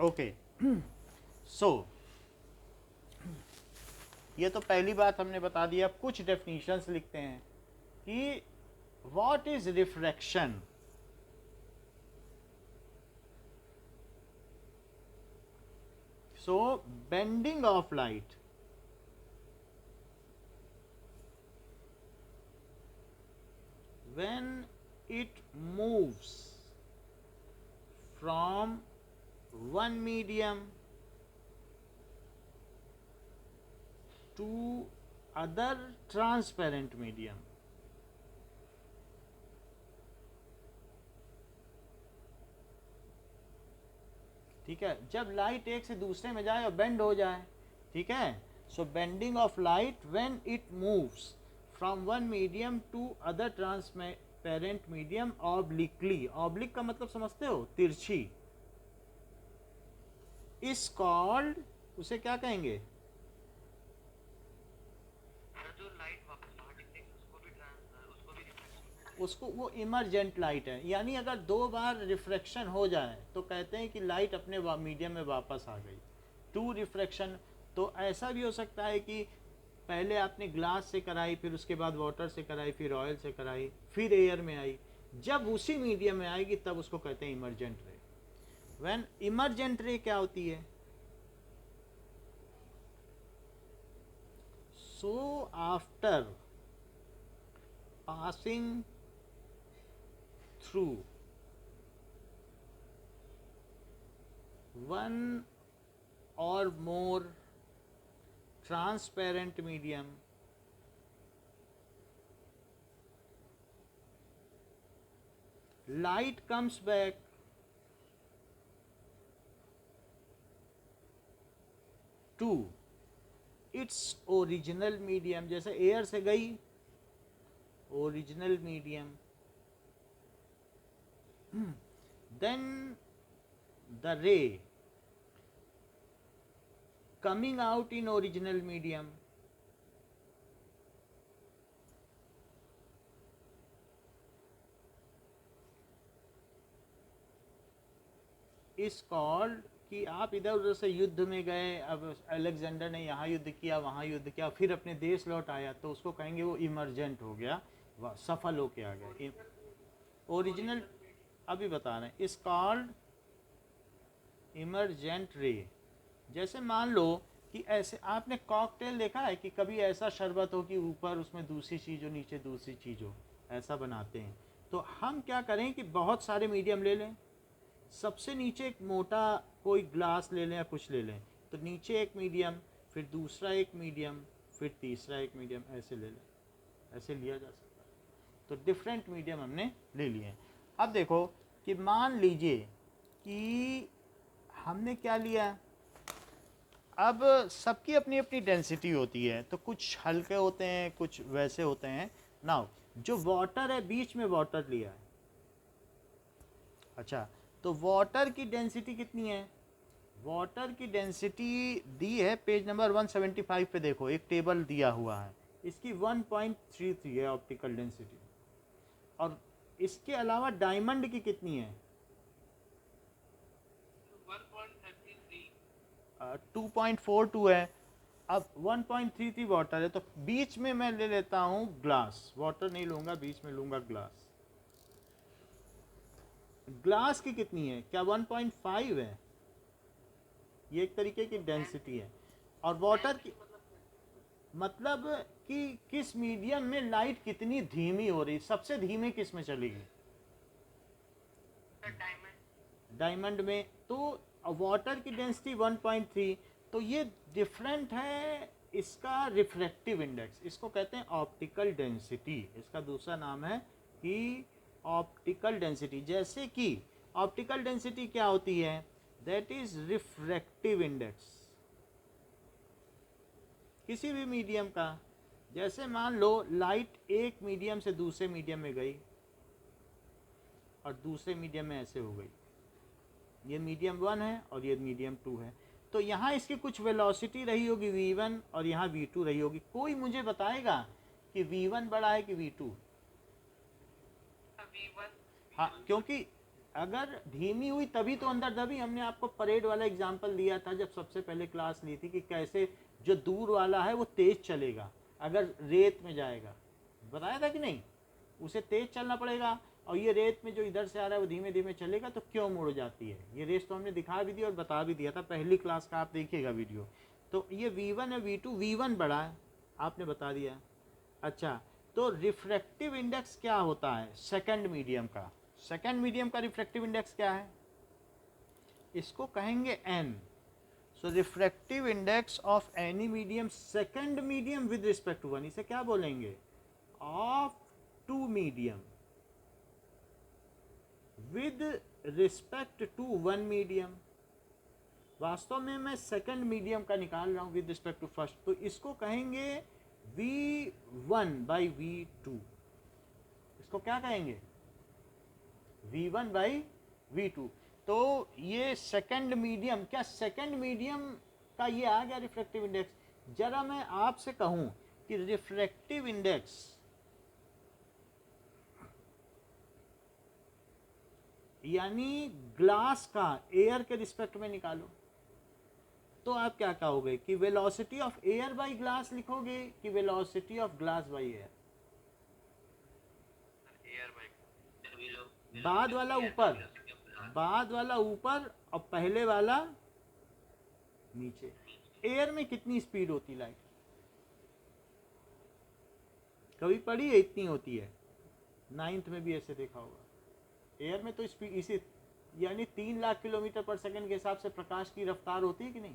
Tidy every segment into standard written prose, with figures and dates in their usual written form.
Okay, सो ये तो पहली बात हमने बता दी। अब कुछ डेफिनेशंस लिखते हैं कि what is refraction. So bending of light, when it moves from one medium to other transparent medium, ठीक है, जब लाइट एक से दूसरे में जाए और बेंड हो जाए, ठीक है। So bending of light when it moves from one medium to other transparent medium obliquely, oblique का मतलब समझते हो, तिरछी, इस कॉल्ड, उसे क्या कहेंगे, जो लाइट वापस बाहर निकलेगी उसको भी रिफ्लेक्शन। उसको वो इमरजेंट लाइट है। यानी अगर दो बार रिफ्रैक्शन हो जाए तो कहते हैं कि लाइट अपने मीडियम में वापस आ गई। टू रिफ्रैक्शन, तो ऐसा भी हो सकता है कि पहले आपने ग्लास से कराई, फिर उसके बाद वाटर से कराई, फिर ऑयल से कराई, फिर एयर में आई, जब उसी मीडियम में आएगी तब उसको कहते हैं emergent ray. When emergent ray क्या होती है, so after passing through one or more transparent medium, light comes back to its original medium, जैसे एयर से गई original medium, then the ray coming out in original medium is called, कि आप इधर उधर से युद्ध में गए, अब अलेक्जेंडर ने यहाँ युद्ध किया, वहाँ युद्ध किया, फिर अपने देश लौट आया, तो उसको कहेंगे वो इमरजेंट हो गया, वह सफल होके आ गया। ओरिजिनल अभी बता रहे हैं, इस कॉल्ड इमरजेंट रे। जैसे मान लो कि ऐसे आपने कॉकटेल देखा है कि कभी ऐसा शरबत हो कि ऊपर उसमें दूसरी चीज़ हो, नीचे दूसरी चीज़ हो, ऐसा बनाते हैं। तो हम क्या करें कि बहुत सारे मीडियम ले लें, सबसे नीचे एक मोटा कोई ग्लास ले लें या कुछ ले लें, तो नीचे एक मीडियम, फिर दूसरा एक मीडियम, फिर तीसरा एक मीडियम, ऐसे ले लें, ऐसे लिया जा सकता है। तो डिफरेंट मीडियम हमने ले लिए हैं। अब देखो कि मान लीजिए कि हमने क्या लिया, अब सबकी अपनी अपनी डेंसिटी होती है, तो कुछ हल्के होते हैं, कुछ वैसे होते हैं। नाउ जो वाटर है, बीच में वाटर लिया है, अच्छा, तो वाटर की डेंसिटी कितनी है, वाटर की डेंसिटी दी है पेज नंबर 175 पे, देखो एक टेबल दिया हुआ है, इसकी 1.33 है ऑप्टिकल डेंसिटी। और इसके अलावा डायमंड की कितनी है, 2.42 है। अब 1.33 वाटर है, तो बीच में मैं ले लेता हूँ ग्लास, वाटर नहीं लूँगा, बीच में लूँगा ग्लास। ग्लास की कितनी है, क्या 1.5 है, ये एक तरीके की डेंसिटी है। और वाटर की मतलब कि किस मीडियम में लाइट कितनी धीमी हो रही, सबसे धीमे किस में चलेगी, डायमंड में। तो वाटर की डेंसिटी 1.3, तो ये डिफरेंट है इसका रिफ्रैक्टिव इंडेक्स, इसको कहते हैं ऑप्टिकल डेंसिटी, इसका दूसरा नाम है कि ऑप्टिकल डेंसिटी। जैसे कि ऑप्टिकल डेंसिटी क्या होती है, दैट इज रिफ्रैक्टिव इंडेक्स किसी भी मीडियम का। जैसे मान लो लाइट एक मीडियम से दूसरे मीडियम में गई और दूसरे मीडियम में ऐसे हो गई, ये मीडियम 1 है और ये मीडियम 2 है, तो यहाँ इसकी कुछ वेलोसिटी रही होगी v1 और यहाँ v2 रही होगी। कोई मुझे बताएगा कि v1 बड़ा है कि v2? हाँ, क्योंकि अगर धीमी हुई तभी तो अंदर दबी। हमने आपको परेड वाला एग्जाम्पल दिया था जब सबसे पहले क्लास ली थी कि कैसे जो दूर वाला है वो तेज चलेगा अगर रेत में जाएगा, बताया था कि नहीं, उसे तेज चलना पड़ेगा। और ये रेत में जो इधर से आ रहा है वो धीमे धीमे चलेगा तो क्यों मुड़ जाती है, ये रेस तो हमने दिखा भी दी और बता भी दिया था पहली क्लास का, आप देखिएगा वीडियो। तो ये V1 है, V2, V1 बड़ा है, आपने बता दिया। अच्छा, तो रिफ्रैक्टिव इंडेक्स क्या होता है सेकंड मीडियम का? सेकंड मीडियम का रिफ्रैक्टिव इंडेक्स क्या है? इसको कहेंगे n। So refractive index of any medium second medium with respect to one, इसे क्या बोलेंगे? Of two medium with respect to one medium. वास्तव में मैं सेकंड मीडियम का निकाल रहा हूं विद रिस्पेक्ट टू फर्स्ट, तो इसको कहेंगे V1 बाई V2। इसको क्या कहेंगे? V1 by V2। तो ये सेकंड मीडियम, क्या सेकंड मीडियम का ये आ गया रिफ्रैक्टिव इंडेक्स? जरा मैं आपसे कहूं कि रिफ्रैक्टिव इंडेक्स यानी ग्लास का एयर के रिस्पेक्ट में निकालो, तो आप क्या कहोगे कि velocity of air by glass लिखोगे कि velocity of glass by air? Air bike बाद वाला ऊपर, बाद वाला ऊपर और पहले वाला नीचे। एयर में कितनी स्पीड होती लाइट? कभी पढ़ी है? इतनी होती है, 9th में भी ऐसे देखा होगा। एयर में तो स्पीड इसी यानी 3 लाख किलोमीटर पर सेकंड के हिसाब से प्रकाश की रफ्तार होती है कि नहीं?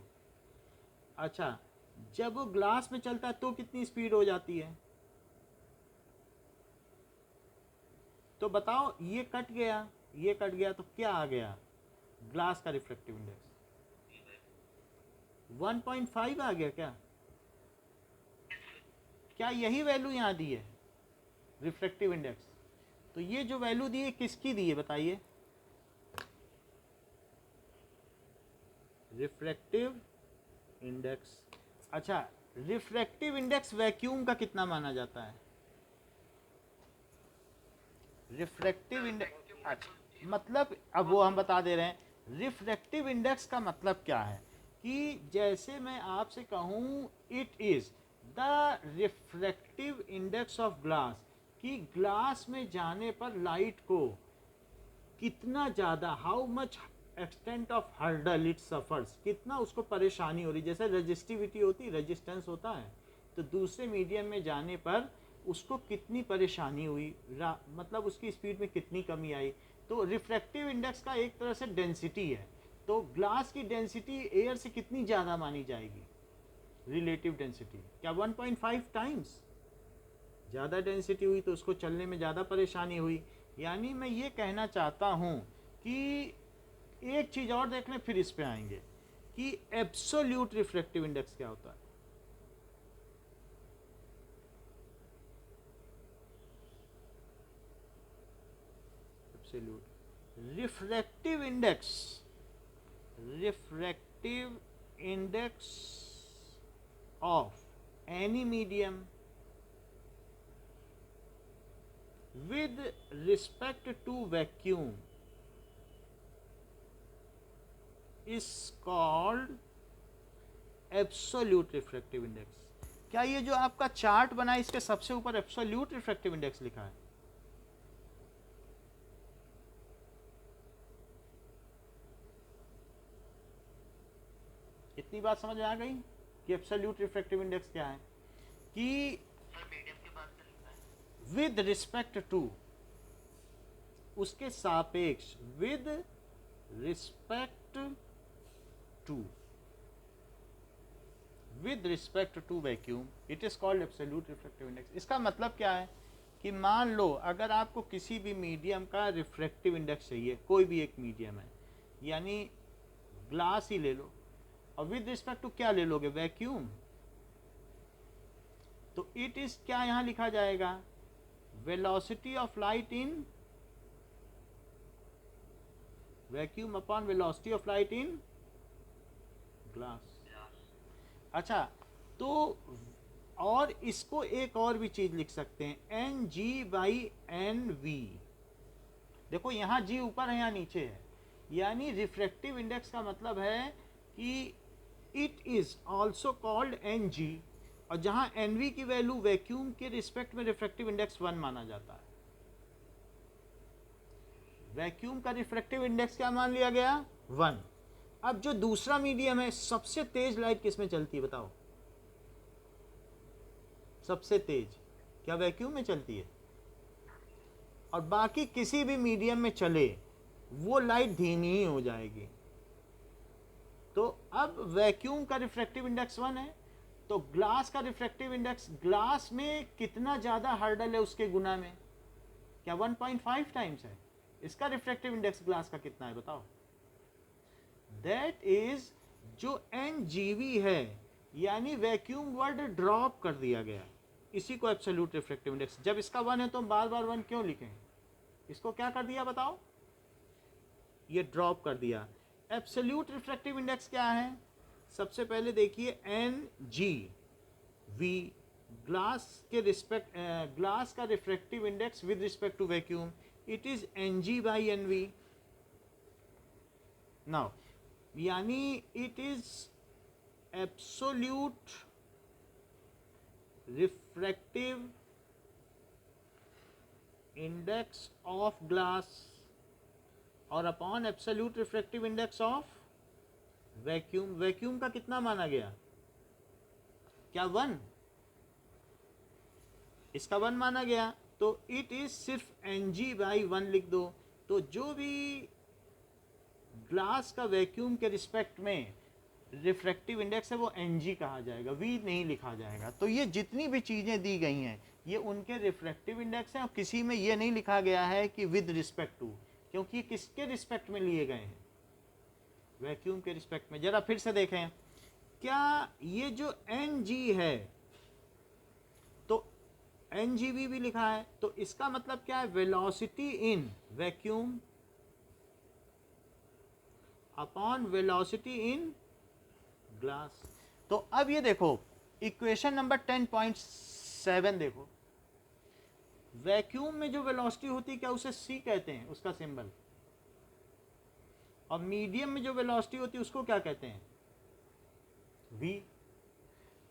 अच्छा, जब वो ग्लास में चलता है तो कितनी स्पीड हो जाती है? तो बताओ, ये कट गया, ये कट गया, तो क्या आ गया ग्लास का रिफ्रैक्टिव इंडेक्स? 1.5 आ गया क्या? क्या यही वैल्यू यहाँ दी है रिफ्रैक्टिव इंडेक्स? तो ये जो वैल्यू दी है किसकी दी है बताइए? Refractive index. अच्छा, रिफ्रैक्टिव इंडेक्स वैक्यूम का कितना माना जाता है? रिफ्रैक्टिव इंडेक्स, अच्छा मतलब अब वो हम बता दे रहे हैं। रिफ्रैक्टिव इंडेक्स का मतलब क्या है कि जैसे मैं आपसे कहूँ it is the refractive index of glass, कि ग्लास में जाने पर लाइट को कितना ज़्यादा, how much extent of hurdle it suffers, कितना उसको परेशानी हो रही। जैसे रजिस्टिविटी होती, रेजिस्टेंस होता है, तो दूसरे मीडियम में जाने पर उसको कितनी परेशानी हुई, मतलब उसकी स्पीड में कितनी कमी आई। तो रिफ्रैक्टिव इंडेक्स का एक तरह से डेंसिटी है। तो ग्लास की डेंसिटी एयर से कितनी ज़्यादा मानी जाएगी? रिलेटिव डेंसिटी क्या 1.5 टाइम्स ज़्यादा डेंसिटी हुई तो उसको चलने में ज़्यादा परेशानी हुई। यानी मैं ये कहना चाहता हूँ कि एक चीज़ और देख लें फिर इस पे आएंगे कि एब्सोल्यूट रिफ्रैक्टिव इंडेक्स क्या होता है। Absolute refractive index, refractive index of any medium with respect to vacuum is called absolute refractive index। क्या ये जो आपका चार्ट बना है इसके सबसे ऊपर एब्सोल्यूट रिफ्रैक्टिव इंडेक्स लिखा है? इतनी बात समझ में आ गई कि एब्सोल्यूट रिफ्रैक्टिव इंडेक्स क्या है? कि मीडियम के बाद से लिखा है विद रिस्पेक्ट टू, उसके सापेक्ष, with respect to, with respect to vacuum it is called absolute refractive index. इसका मतलब क्या है कि मान लो अगर आपको किसी भी मीडियम का रिफ्रैक्टिव इंडेक्स चाहिए, कोई भी एक मीडियम है, यानी ग्लास ही ले लो, और विद रिस्पेक्ट टू क्या ले लोगे? वैक्यूम। तो इट इज क्या यहां लिखा जाएगा? Velocity of light in vacuum upon velocity of light in glass. अच्छा, तो और इसको एक और भी चीज लिख सकते हैं, N G by N V. देखो यहाँ जी ऊपर है, यहाँ नीचे है, यानी रिफ्रैक्टिव इंडेक्स का मतलब है कि it is also called N G, और जहाँ एन वी की वैल्यू वैक्यूम के रिस्पेक्ट में रिफ्रैक्टिव इंडेक्स 1 माना जाता है। वैक्यूम का रिफ्रैक्टिव इंडेक्स क्या मान लिया गया? 1। अब जो दूसरा मीडियम है, सबसे तेज लाइट किस में चलती है बताओ? सबसे तेज क्या वैक्यूम में चलती है? और बाकी किसी भी मीडियम में चले वो लाइट धीमी ही हो जाएगी। तो अब वैक्यूम का रिफ्रैक्टिव इंडेक्स 1 है, तो ग्लास का रिफ्रैक्टिव इंडेक्स, ग्लास में कितना ज्यादा हर्डल है उसके गुना में, क्या 1.5 टाइम्स है? इसका रिफ्रैक्टिव इंडेक्स ग्लास का कितना है बताओ? दैट इज जो NGV है, यानी वैक्यूम वर्ड ड्रॉप कर दिया गया, इसी को एब्सोल्यूट रिफ्रैक्टिव इंडेक्स। जब इसका 1 है तो हम बार बार 1 क्यों लिखें? इसको क्या कर दिया बताओ? ये ड्रॉप कर दिया। एब्सोल्यूट रिफ्रैक्टिव इंडेक्स क्या है? सबसे पहले देखिए NGV, ग्लास के रिस्पेक्ट, ग्लास का refractive index with respect to vacuum, it is NG/NV। Now यानी it is absolute refractive index of glass और upon absolute refractive index of vacuum. Vacuum का कितना माना गया? क्या 1? इसका 1 माना गया, तो इट इज सिर्फ NG/1 लिख दो। तो जो भी ग्लास का वैक्यूम के रिस्पेक्ट में रिफ्रैक्टिव इंडेक्स है वो NG कहा जाएगा, V नहीं लिखा जाएगा। तो ये जितनी भी चीज़ें दी गई हैं ये उनके रिफ्रैक्टिव इंडेक्स हैं, और किसी में ये नहीं लिखा गया है कि विद रिस्पेक्ट टू, क्योंकि किसके रिस्पेक्ट में लिए गए हैं? वैक्यूम के रिस्पेक्ट में। जरा फिर से देखें, क्या ये जो NG है तो NGV भी लिखा है, तो इसका मतलब क्या है? Velocity in vacuum upon velocity in glass. तो अब ये देखो इक्वेशन नंबर 10.7 देखो, वैक्यूम में जो वेलोसिटी होती है क्या उसे C कहते हैं, उसका सिंबल, और मीडियम में जो वेलोसिटी होती है उसको क्या कहते हैं? V।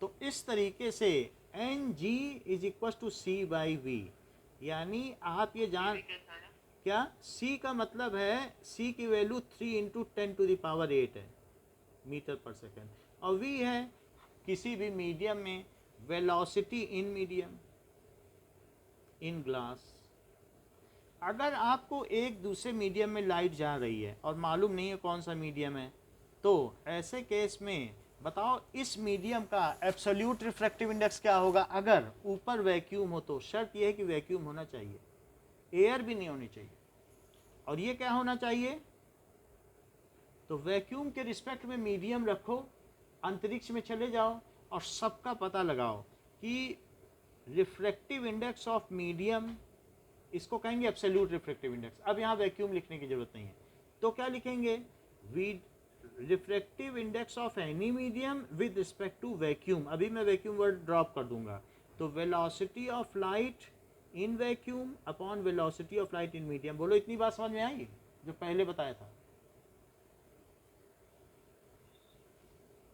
तो इस तरीके से NG is equal to C/V, यानी आप ये जान, क्या C का मतलब है, C की वैल्यू 3 × 10⁸ है मीटर पर सेकेंड, और V है किसी भी मीडियम में velocity in medium in glass. अगर आपको एक दूसरे मीडियम में लाइट जा रही है और मालूम नहीं है कौन सा मीडियम है, तो ऐसे केस में बताओ इस मीडियम का एब्सोल्यूट रिफ्रैक्टिव इंडेक्स क्या होगा? अगर ऊपर वैक्यूम हो तो शर्त यह है कि वैक्यूम होना चाहिए, एयर भी नहीं होनी चाहिए, और ये क्या होना चाहिए? तो वैक्यूम के रिस्पेक्ट में मीडियम रखो, अंतरिक्ष में चले जाओ और सबका पता लगाओ कि रिफ्रैक्टिव इंडेक्स ऑफ मीडियम, इसको कहेंगे एब्सोल्यूट रिफ्रैक्टिव इंडेक्स। अब यहाँ वैक्यूम लिखने की जरूरत नहीं है, तो क्या लिखेंगे? Refractive index of any medium with respect to vacuum. अभी मैं वैक्यूम वर्ड ड्रॉप कर दूंगा, तो velocity of light in vacuum upon velocity of light in medium. बोलो इतनी बात समझ में आई जो पहले बताया था?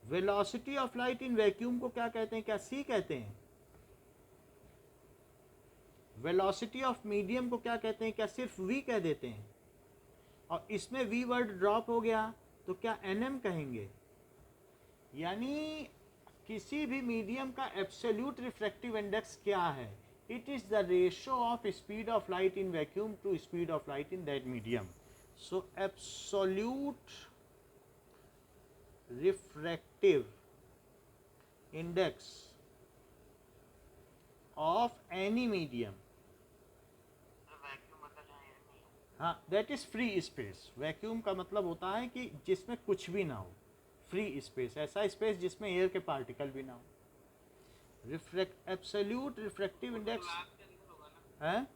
Velocity of light in vacuum को क्या कहते हैं? क्या C कहते हैं? वेलोसिटी ऑफ मीडियम को क्या कहते हैं? क्या सिर्फ V कह देते हैं? और इसमें V वर्ड ड्रॉप हो गया तो क्या NM कहेंगे? यानी किसी भी मीडियम का एब्सोल्यूट रिफ्रैक्टिव इंडेक्स क्या है? It is the ratio of speed of light in vacuum to speed of light in that medium. So absolute refractive index of any medium, हाँ, that is free space. Vacuum का मतलब होता है कि जिसमें कुछ भी ना हो, फ्री स्पेस, ऐसा स्पेस जिसमें एयर के पार्टिकल भी ना हो। एब्सोल्यूट रिफ्रैक्टिव इंडेक्स है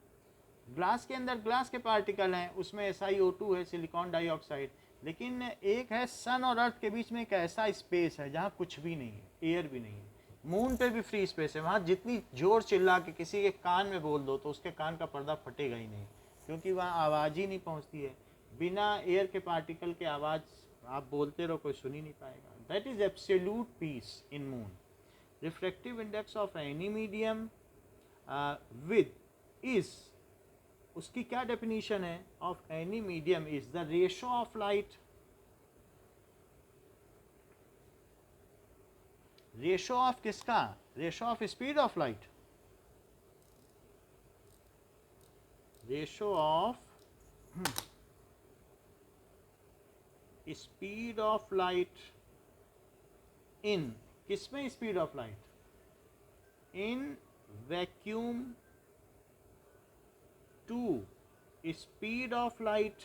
ग्लास के अंदर, ग्लास के पार्टिकल हैं, उसमें SiO2 है, सिलिकॉन डाइऑक्साइड, लेकिन एक है सन और अर्थ के बीच में एक ऐसा स्पेस है जहाँ कुछ भी नहीं है, एयर भी नहीं है। मून पे भी फ्री स्पेस है, वहाँ जितनी जोर चिल्ला के किसी के कान में बोल दो तो उसके कान का पर्दा फटेगा ही नहीं, क्योंकि वहाँ आवाज़ ही नहीं पहुँचती है। बिना एयर के पार्टिकल के आवाज़ आप बोलते रहो, कोई सुन ही नहीं पाएगा। That is absolute peace in moon. Refractive index of any medium with is, उसकी क्या डेफिनेशन है? Of any medium is the ratio of light, ratio of किसका? Ratio of speed of light, ratio of speed of light in, किसमें speed of light? In vacuum to speed of light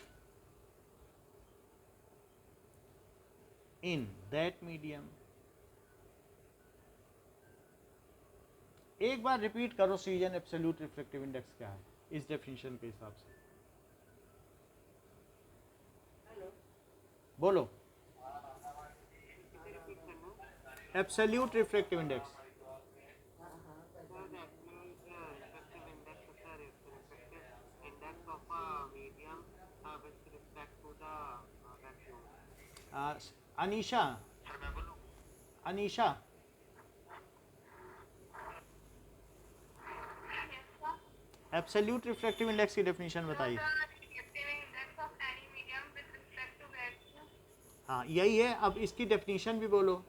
in that medium. एक बार repeat करो, सीजन absolute refractive index क्या है इस definition के हिसाब से, बोलो। Absolute refractive index, Anisha, sir मैं बोलूँ? अनीशा एब्सोल्यूट रिफ्रैक्टिव इंडेक्स की डेफिनेशन बताइए। हाँ यही है, अब इसकी डेफिनेशन भी बोलो।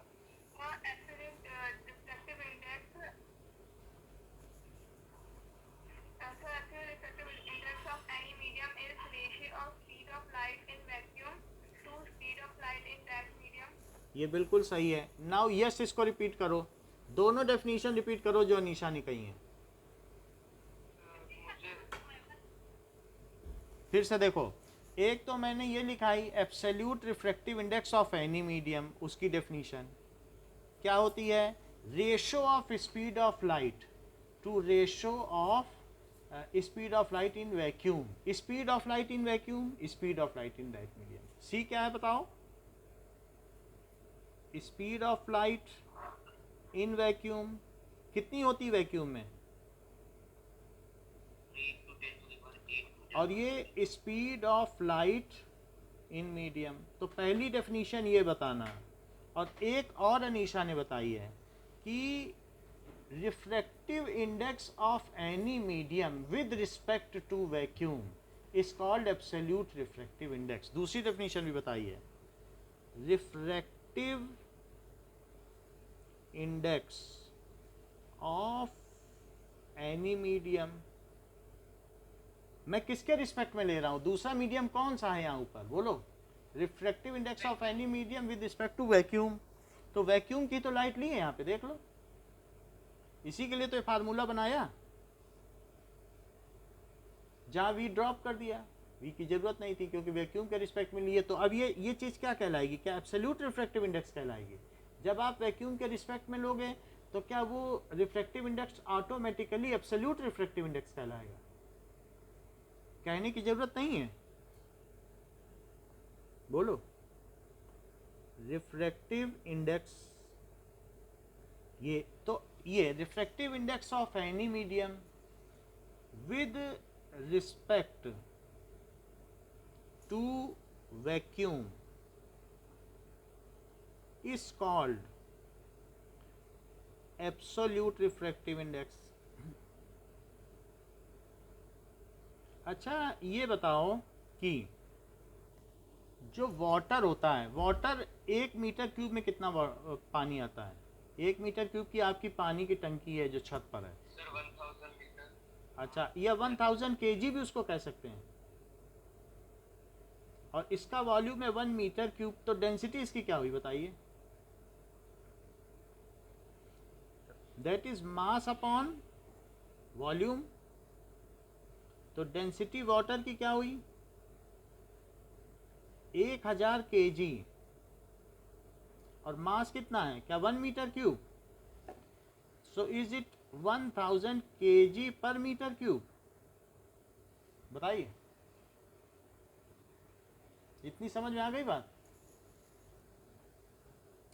ये बिल्कुल सही है। नाउ यस, इसको रिपीट करो, दोनों डेफिनेशन रिपीट करो जो अनीशा ने कही है। फिर से देखो, एक तो मैंने ये लिखा है absolute refractive index of any medium, उसकी डेफिनेशन क्या होती है? Ratio of speed of light to ratio of speed of light in vacuum, speed of light in vacuum, speed of light in that medium. C क्या है बताओ? Speed of light in vacuum कितनी होती vacuum में? 8 to 10 to the power 8 और ये speed of light in medium. तो पहली डेफिनेशन ये बताना। और एक और अनीशा ने बताई है कि refractive index of any medium with respect to vacuum is called absolute refractive index. दूसरी डेफिनेशन भी बताई है, refractive index of any medium, मैं किसके रिस्पेक्ट में ले रहा हूं? दूसरा मीडियम कौन सा है यहाँ ऊपर, बोलो। Refractive index of any medium with respect to vacuum. तो वैक्यूम की तो लाइट ली है यहाँ पे, देख लो, इसी के लिए तो ये फार्मूला बनाया, जहाँ वी ड्रॉप कर दिया, वी की जरूरत नहीं थी क्योंकि वैक्यूम के रिस्पेक्ट में लिए। तो अब ये चीज़ क्या कहलाएगी? क्या एब्सोल्यूट रिफ्रैक्टिव इंडेक्स कहलाएगी? जब आप वैक्यूम के रिस्पेक्ट में लोगे तो क्या वो refractive index automatically absolute refractive index कहलाएगा? कहने की जरूरत नहीं है, बोलो। रिफ्रैक्टिव इंडेक्स, ये तो ये refractive index of any medium with respect to vacuum is called absolute refractive index. अच्छा ये बताओ कि जो वाटर होता है, वाटर 1 मीटर क्यूब में कितना पानी आता है? 1 मीटर क्यूब की आपकी पानी की टंकी है जो छत पर है। Sir 1000 litre. अच्छा, या 1000 kg भी उसको कह सकते हैं। और इसका वॉल्यूम है 1 मीटर क्यूब, तो डेंसिटी इसकी क्या हुई बताइए? That is mass upon volume. तो डेंसिटी वाटर की क्या हुई? 1000 kg। और मास कितना है? क्या 1 metre cube? So is it 1000 kg per metre cube? बताइए, इतनी समझ में आ गई बात?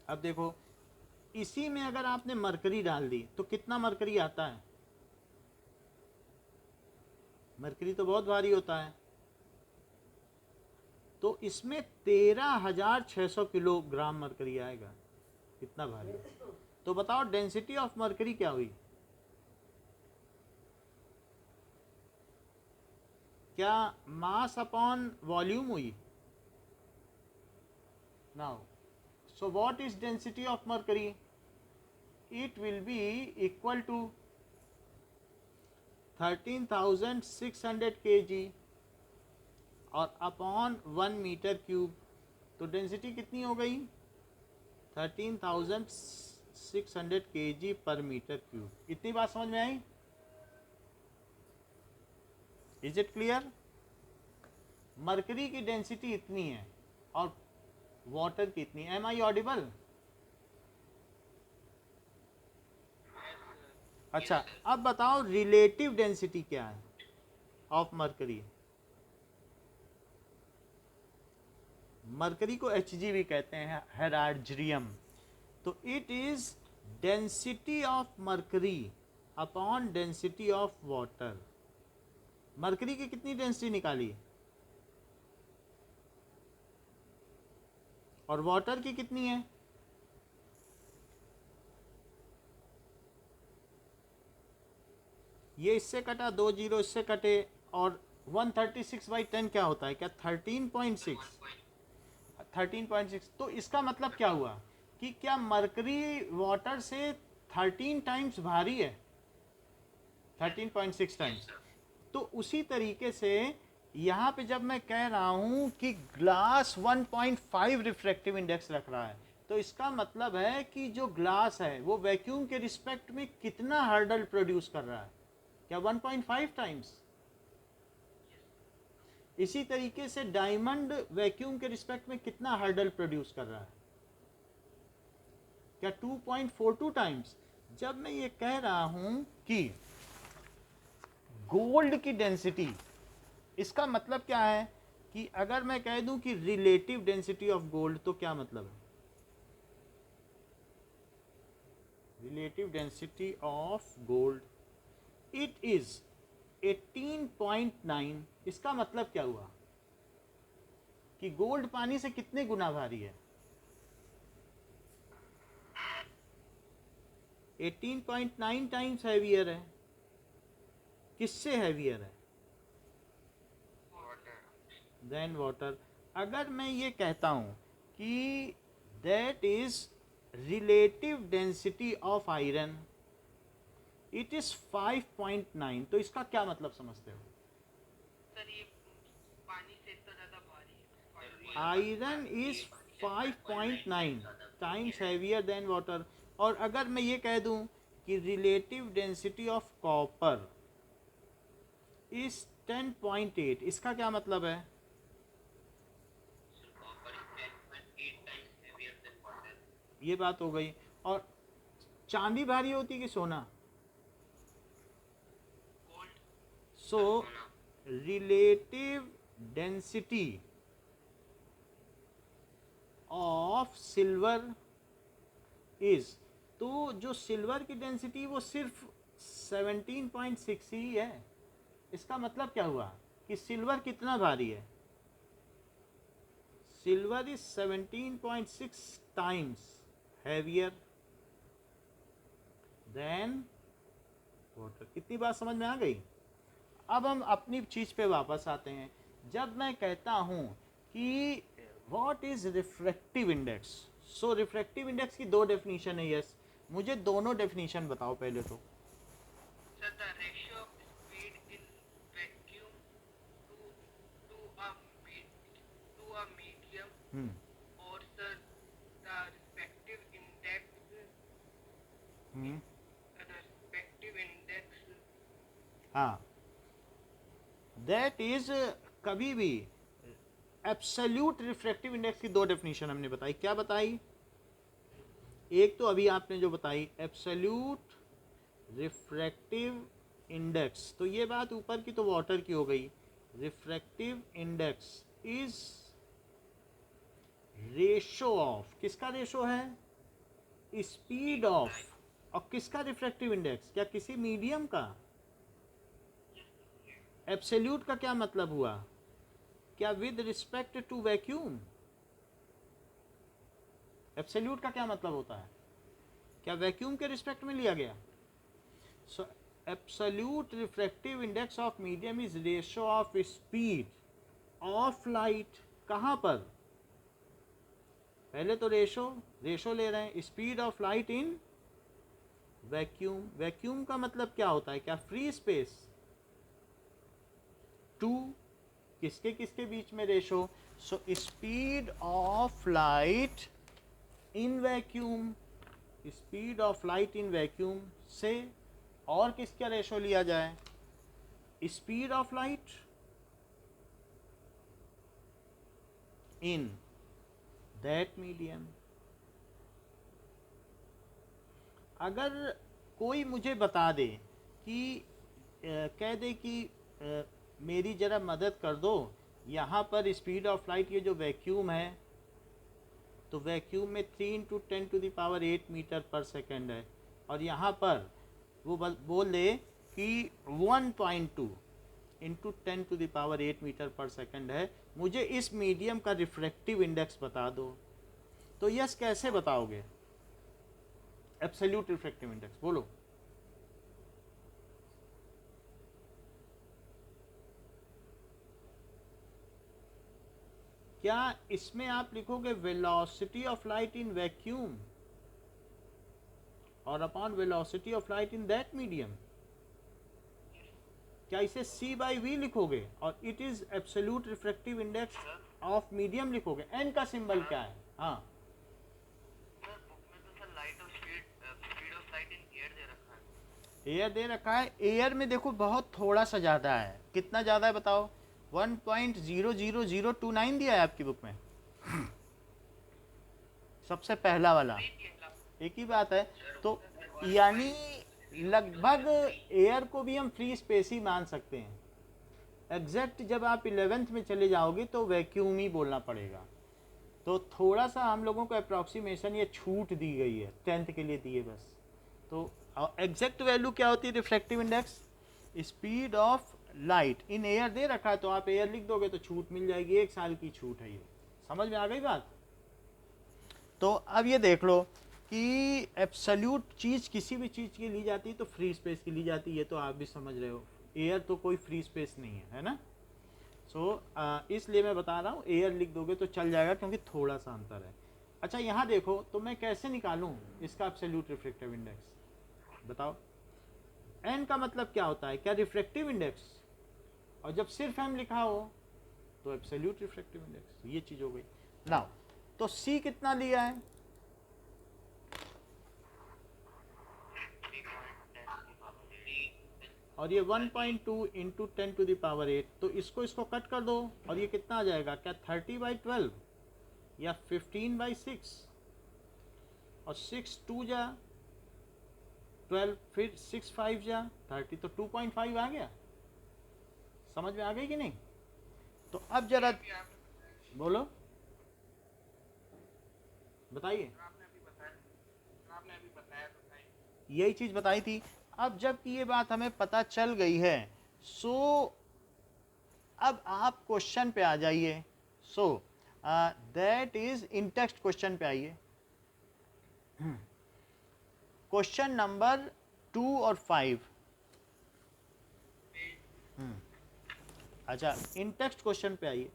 अब देखो, इसी में अगर आपने मरकरी डाल दी तो कितना मरकरी आता है? मरकरी तो बहुत भारी होता है, तो इसमें 13,600 किलोग्राम मरकरी आएगा, इतना भारी। तो बताओ डेंसिटी ऑफ मरकरी क्या हुई? क्या मास अपॉन वॉल्यूम हुई? Now so what is density of mercury? It will be equal to 13,600 kg और अपॉन 1 मीटर क्यूब। तो डेंसिटी कितनी हो गई? 13,600 kg पर मीटर क्यूब। इतनी बात समझ में आई? Is it clear? मरकरी की डेंसिटी इतनी है और वाटर की इतनी। Am I audible? अच्छा, अब बताओ रिलेटिव डेंसिटी क्या है ऑफ मरकरी? मरकरी को Hg भी कहते हैं, हेरार्जियम। तो it is density of mercury upon density of water. Mercury की कितनी डेंसिटी निकाली और वाटर की कितनी है? ये इससे कटा, 2 जीरो इससे कटे, और 136/10 क्या होता है? क्या 13.6? 13.6। तो इसका मतलब क्या हुआ कि क्या मरकरी वाटर से 13 टाइम्स भारी है? 13.6 टाइम्स। तो उसी तरीके से यहाँ पे जब मैं कह रहा हूँ कि ग्लास 1.5 रिफ्रैक्टिव इंडेक्स रख रहा है, तो इसका मतलब है कि जो ग्लास है वो वैक्यूम के रिस्पेक्ट में कितना हर्डल प्रोड्यूस कर रहा है? क्या 1.5 टाइम्स? इसी तरीके से डायमंड वैक्यूम के रिस्पेक्ट में कितना हर्डल प्रोड्यूस कर रहा है? क्या 2.42 टाइम्स? जब मैं ये कह रहा हूं कि गोल्ड की डेंसिटी, इसका मतलब क्या है कि अगर मैं कह दूं कि रिलेटिव डेंसिटी ऑफ गोल्ड, तो क्या मतलब है? Relative density of gold it is 18.9। इसका मतलब क्या हुआ कि गोल्ड पानी से कितने गुना भारी है? 18.9 टाइम्स हैवियर है। किससे हैवियर है? Than water. अगर मैं ये कहता हूं कि that is relative density of iron, it is 5.9, तो इसका क्या मतलब समझते हो? सर ये पानी से इतना ज्यादा भारी है। Iron is 5.9 times heavier than water. और अगर मैं ये कह दूं कि relative density of copper is 10.8, इसका क्या मतलब है? ये बात हो गई। और चांदी भारी होती कि सोना? So relative density of silver is, तो जो सिल्वर की डेंसिटी वो सिर्फ 17.6 ही है। इसका मतलब क्या हुआ कि सिल्वर कितना भारी है? Silver is 17.6 times heavier than water. कितनी बात समझ में आ गई? अब हम अपनी चीज पे वापस आते हैं। जब मैं कहता हूं कि what is refractive index, so refractive index की 2 डेफिनेशन है। यस, मुझे दोनों डेफिनेशन बताओ पहले तो। Sir, the ratio of speed in vacuum to to a to a medium, or sir, the respective index, the respective index. हाँ, that is कभी भी एब्सोल्यूट रिफ्रैक्टिव इंडेक्स की 2 डेफिनेशन हमने बताई। क्या बताई? एक तो अभी आपने जो बताई एब्सोल्यूट रिफ्रैक्टिव इंडेक्स, तो ये बात ऊपर की तो वाटर की हो गई। Refractive index is ratio of, किसका रेशो है? Speed of. और किसका रिफ्रैक्टिव इंडेक्स? क्या किसी मीडियम का? एब्सोल्यूट का क्या मतलब हुआ? क्या with respect to vacuum? Absolute का क्या मतलब होता है? क्या वैक्यूम के रिस्पेक्ट में लिया गया? सो absolute refractive index of medium is ratio of speed of light. कहाँ पर? पहले तो रेशो ले रहे हैं, speed of light in vacuum. Vacuum का मतलब क्या होता है? क्या फ्री स्पेस? टू किसके किसके बीच में ratio? So speed of light in vacuum, speed of light in vacuum से और किसका रेशो लिया जाए? Speed of light in that medium. अगर कोई मुझे बता दे कि कह दे कि मेरी ज़रा मदद कर दो, यहाँ पर स्पीड ऑफ लाइट, ये जो वैक्यूम है तो वैक्यूम में 3 × 10⁸ मीटर पर सेकेंड है, और यहाँ पर वो बोल दे कि 1.2 × 10⁸ मीटर पर सेकेंड है, मुझे इस मीडियम का रिफ्रैक्टिव इंडेक्स बता दो। तो यस कैसे बताओगे? एब्सोल्यूट रिफ्रैक्टिव इंडेक्स बोलो। क्या इसमें आप लिखोगे velocity of light in vacuum और upon velocity of light in that medium? क्या इसे c/v लिखोगे और it is absolute refractive index of medium लिखोगे? n का सिंबल क्या है? हाँ सर बुक में तो सर लाइट और speed of light in air दे रखा है। एयर दे रखा है। एयर में देखो बहुत थोड़ा सा ज़्यादा है। कितना ज़्यादा है बताओ? 1.00029 दिया है आपकी बुक में, सबसे पहला वाला। एक ही बात है। तो यानी लगभग एयर को भी हम फ्री स्पेस ही मान सकते हैं। एग्जैक्ट जब आप 11th में चले जाओगे तो वैक्यूम ही बोलना पड़ेगा। तो थोड़ा सा हम लोगों को अप्रॉक्सीमेशन ये छूट दी गई है, 10th के लिए दी है बस। तो एग्जैक्ट वैल्यू क्या होती है refractive index? Speed of light in air दे रखा है तो आप एयर लिख दोगे तो छूट मिल जाएगी, 1 साल की छूट है ये। समझ में आ गई बात? तो अब ये देख लो कि एब्सोल्यूट चीज़ किसी भी चीज़ की ली जाती है तो फ्री स्पेस की ली जाती है, ये तो आप भी समझ रहे हो। एयर तो कोई फ्री स्पेस नहीं है ना। सो इसलिए मैं बता रहा हूँ एयर लिख दोगे तो चल जाएगा क्योंकि थोड़ा सा अंतर है। अच्छा यहाँ देखो, तो मैं कैसे निकालूँ इसका एब्सोल्यूट रिफ्रैक्टिव इंडेक्स? बताओ। एन का मतलब क्या होता है? क्या रिफ्रैक्टिव इंडेक्स, और जब सिर्फ एम लिखा हो तो एब्सोल्यूट रिफ्रैक्टिव इंडेक्स, ये चीज़ हो गई। नाउ तो सी कितना लिया है? 3.10 और ये 1.2 × 10⁸, तो इसको कट कर दो और ये कितना आ जाएगा? क्या 30/12 या 15/6? और 6 2 जा 12, फिर 6 5 जा 30, तो 2.5 आ गया। समझ में आ गई कि नहीं? तो अब जरा बोलो, बताइए। यही चीज़ बताई थी। अब जबकि ये बात हमें पता चल गई है, सो अब आप क्वेश्चन पे आ जाइए। So that is in text question पे आइए। क्वेश्चन नंबर 2 और 5। अच्छा इन टेक्स्ट क्वेश्चन पे आइए।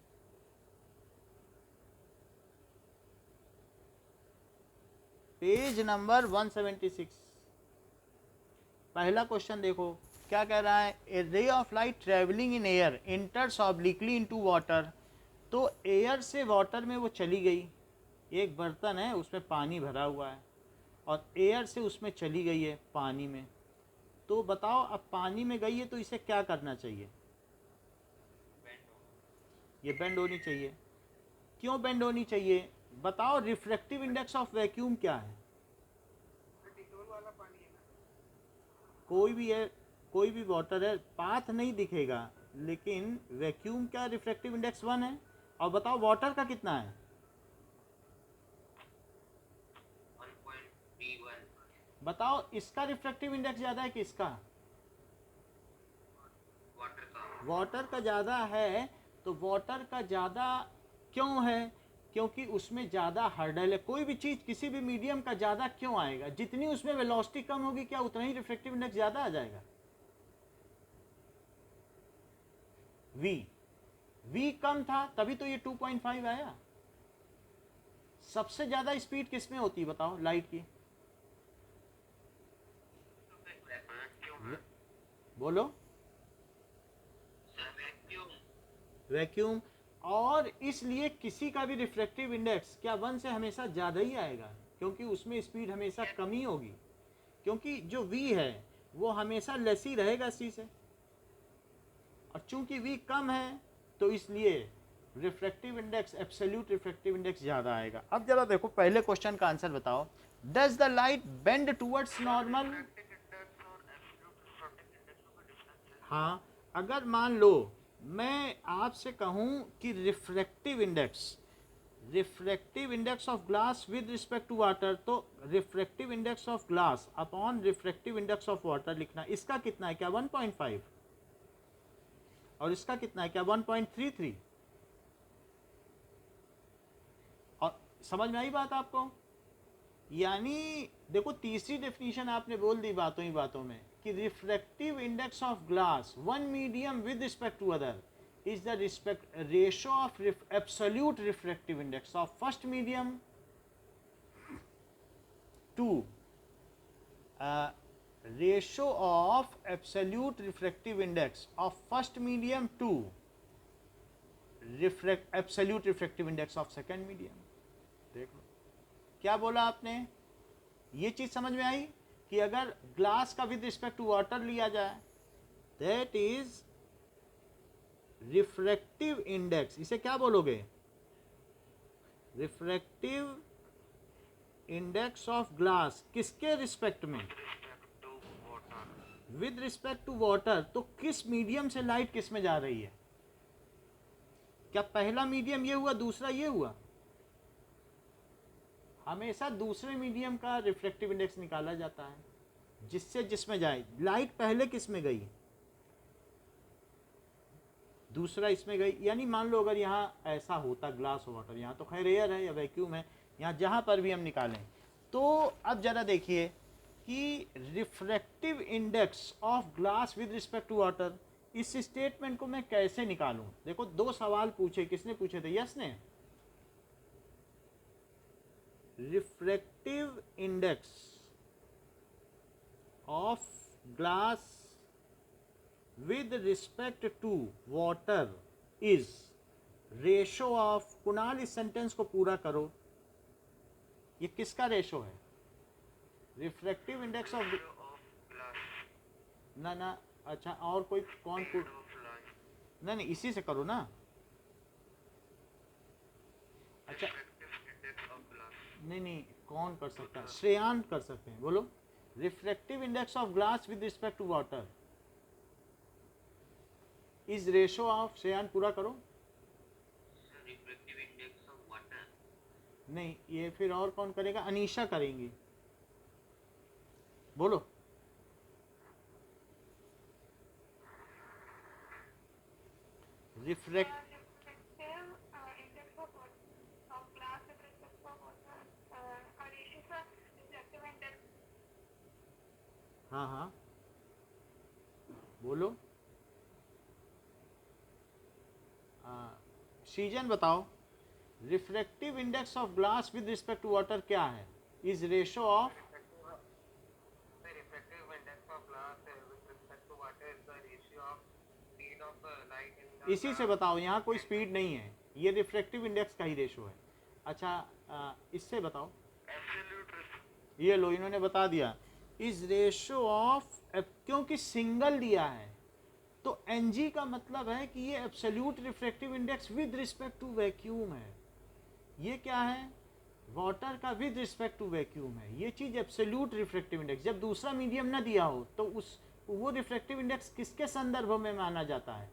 Page number 176। पहला क्वेश्चन देखो क्या कह रहा है? A ray of light travelling in air enters obliquely into water. तो एयर से वाटर में वो चली गई, एक बर्तन है उसमें पानी भरा हुआ है और एयर से उसमें चली गई है पानी में। तो बताओ अब पानी में गई है तो इसे क्या करना चाहिए? ये बेंड होनी चाहिए। क्यों बेंड होनी चाहिए? बताओ रिफ्रैक्टिव इंडेक्स ऑफ वैक्यूम क्या है? कोई भी है, कोई भी वाटर है, पाथ नहीं दिखेगा, लेकिन वैक्यूम का रिफ्रैक्टिव इंडेक्स 1 है। और बताओ वाटर का कितना है? 1.31 बताओ इसका रिफ्रैक्टिव इंडेक्स ज़्यादा है कि इसका? वाटर का वाटर का ज़्यादा है, तो वाटर का ज़्यादा क्यों है? क्योंकि उसमें ज़्यादा हर्डल है। कोई भी चीज़ किसी भी मीडियम का ज़्यादा क्यों आएगा? जितनी उसमें वेलोसिटी कम होगी, क्या उतना ही रिफ्रैक्टिव इंडेक्स ज़्यादा आ जाएगा? v कम था तभी तो ये 2.5 आया। सबसे ज़्यादा स्पीड किस में होती है बताओ, लाइट की? बोलो। वैक्यूम। और इसलिए किसी का भी रिफ्रैक्टिव इंडेक्स क्या 1 से हमेशा ज़्यादा ही आएगा, क्योंकि उसमें स्पीड हमेशा कम ही होगी, क्योंकि जो v है वो हमेशा लेस ही रहेगा c से, और चूंकि v कम है तो इसलिए refractive index, absolute refractive index ज़्यादा आएगा। अब जरा देखो पहले क्वेश्चन का आंसर बताओ। Does the light bend towards normal? हाँ, अगर मान लो मैं आपसे कहूँ कि refractive index of glass with respect to water, तो refractive index of glass upon refractive index of water लिखना। इसका कितना है? क्या 1.5? और इसका कितना है? क्या 1.33? और समझ में आई बात आपको? यानी देखो, तीसरी डेफिनेशन आपने बोल दी बातों ही बातों में कि refractive index of glass one medium with respect to other is the ratio of absolute refractive index of first medium to ratio of absolute refractive index of first medium to absolute refractive index of second medium। देख लो क्या बोला आपने, ये चीज समझ में आई कि अगर ग्लास का विद रिस्पेक्ट टू वाटर लिया जाए, दैट इज रिफ्रैक्टिव इंडेक्स। इसे क्या बोलोगे? रिफ्रैक्टिव इंडेक्स ऑफ ग्लास किसके रिस्पेक्ट में? With respect to water. तो किस मीडियम से लाइट किस में जा रही है? क्या पहला मीडियम ये हुआ, दूसरा ये हुआ? हमेशा दूसरे मीडियम का रिफ्रैक्टिव इंडेक्स निकाला जाता है, जिससे जिसमें जाए। लाइट पहले किस में गई? दूसरा इसमें गई। यानी मान लो अगर यहाँ ऐसा होता ग्लास और वाटर, यहाँ तो खैर एयर है या वैक्यूम है, यहाँ जहाँ पर भी हम निकालें, तो अब जरा देखिए कि refractive index of glass with respect to water, इस स्टेटमेंट को मैं कैसे निकालूं? देखो दो सवाल पूछे, किसने पूछे थे? यस ने। Refractive index of glass with respect to water is ratio of, Kunal इस सेंटेंस को पूरा करो, ये किसका रेशो है? रिफ्रैक्टिव इंडेक्स ऑफ ना ना, अच्छा और कोई कौन नहीं नहीं, इसी से करो ना। अच्छा नहीं नहीं, कौन कर सकता है? श्रेयांत कर सकते हैं, बोलो। Refractive index of glass with respect to water is ratio of, Shreyan पूरा करो। रिफ्रैक्टिव इंडेक्स ऑफ वाटर नहीं, ये फिर और कौन करेगा? अनीशा करेंगी, बोलो। Refractive index of glass with respect to water और रेशियो रिफ्रैक्टिव इंडेक्स। हाँ हाँ बोलो। सीजन बताओ, refractive index of glass with respect to water क्या है? Is ratio of, refractive index of glass with respect to water is the ratio of speed of light in the, इसी से बताओ, यहाँ कोई स्पीड नहीं है, ये रिफ्रैक्टिव इंडेक्स का ही रेशो है। अच्छा इससे बताओ, ये लो इन्होंने बता दिया, इज रेशो ऑफ, क्योंकि सिंगल दिया है तो Ng का मतलब है कि ये absolute refractive index with respect to vacuum है। ये क्या है? वाटर का विद रिस्पेक्ट टू वैक्यूम है। ये चीज़ एब्सोल्यूट रिफ्रैक्टिव इंडेक्स। जब दूसरा मीडियम ना दिया हो तो वो रिफ्रैक्टिव इंडेक्स किसके संदर्भ में माना जाता है?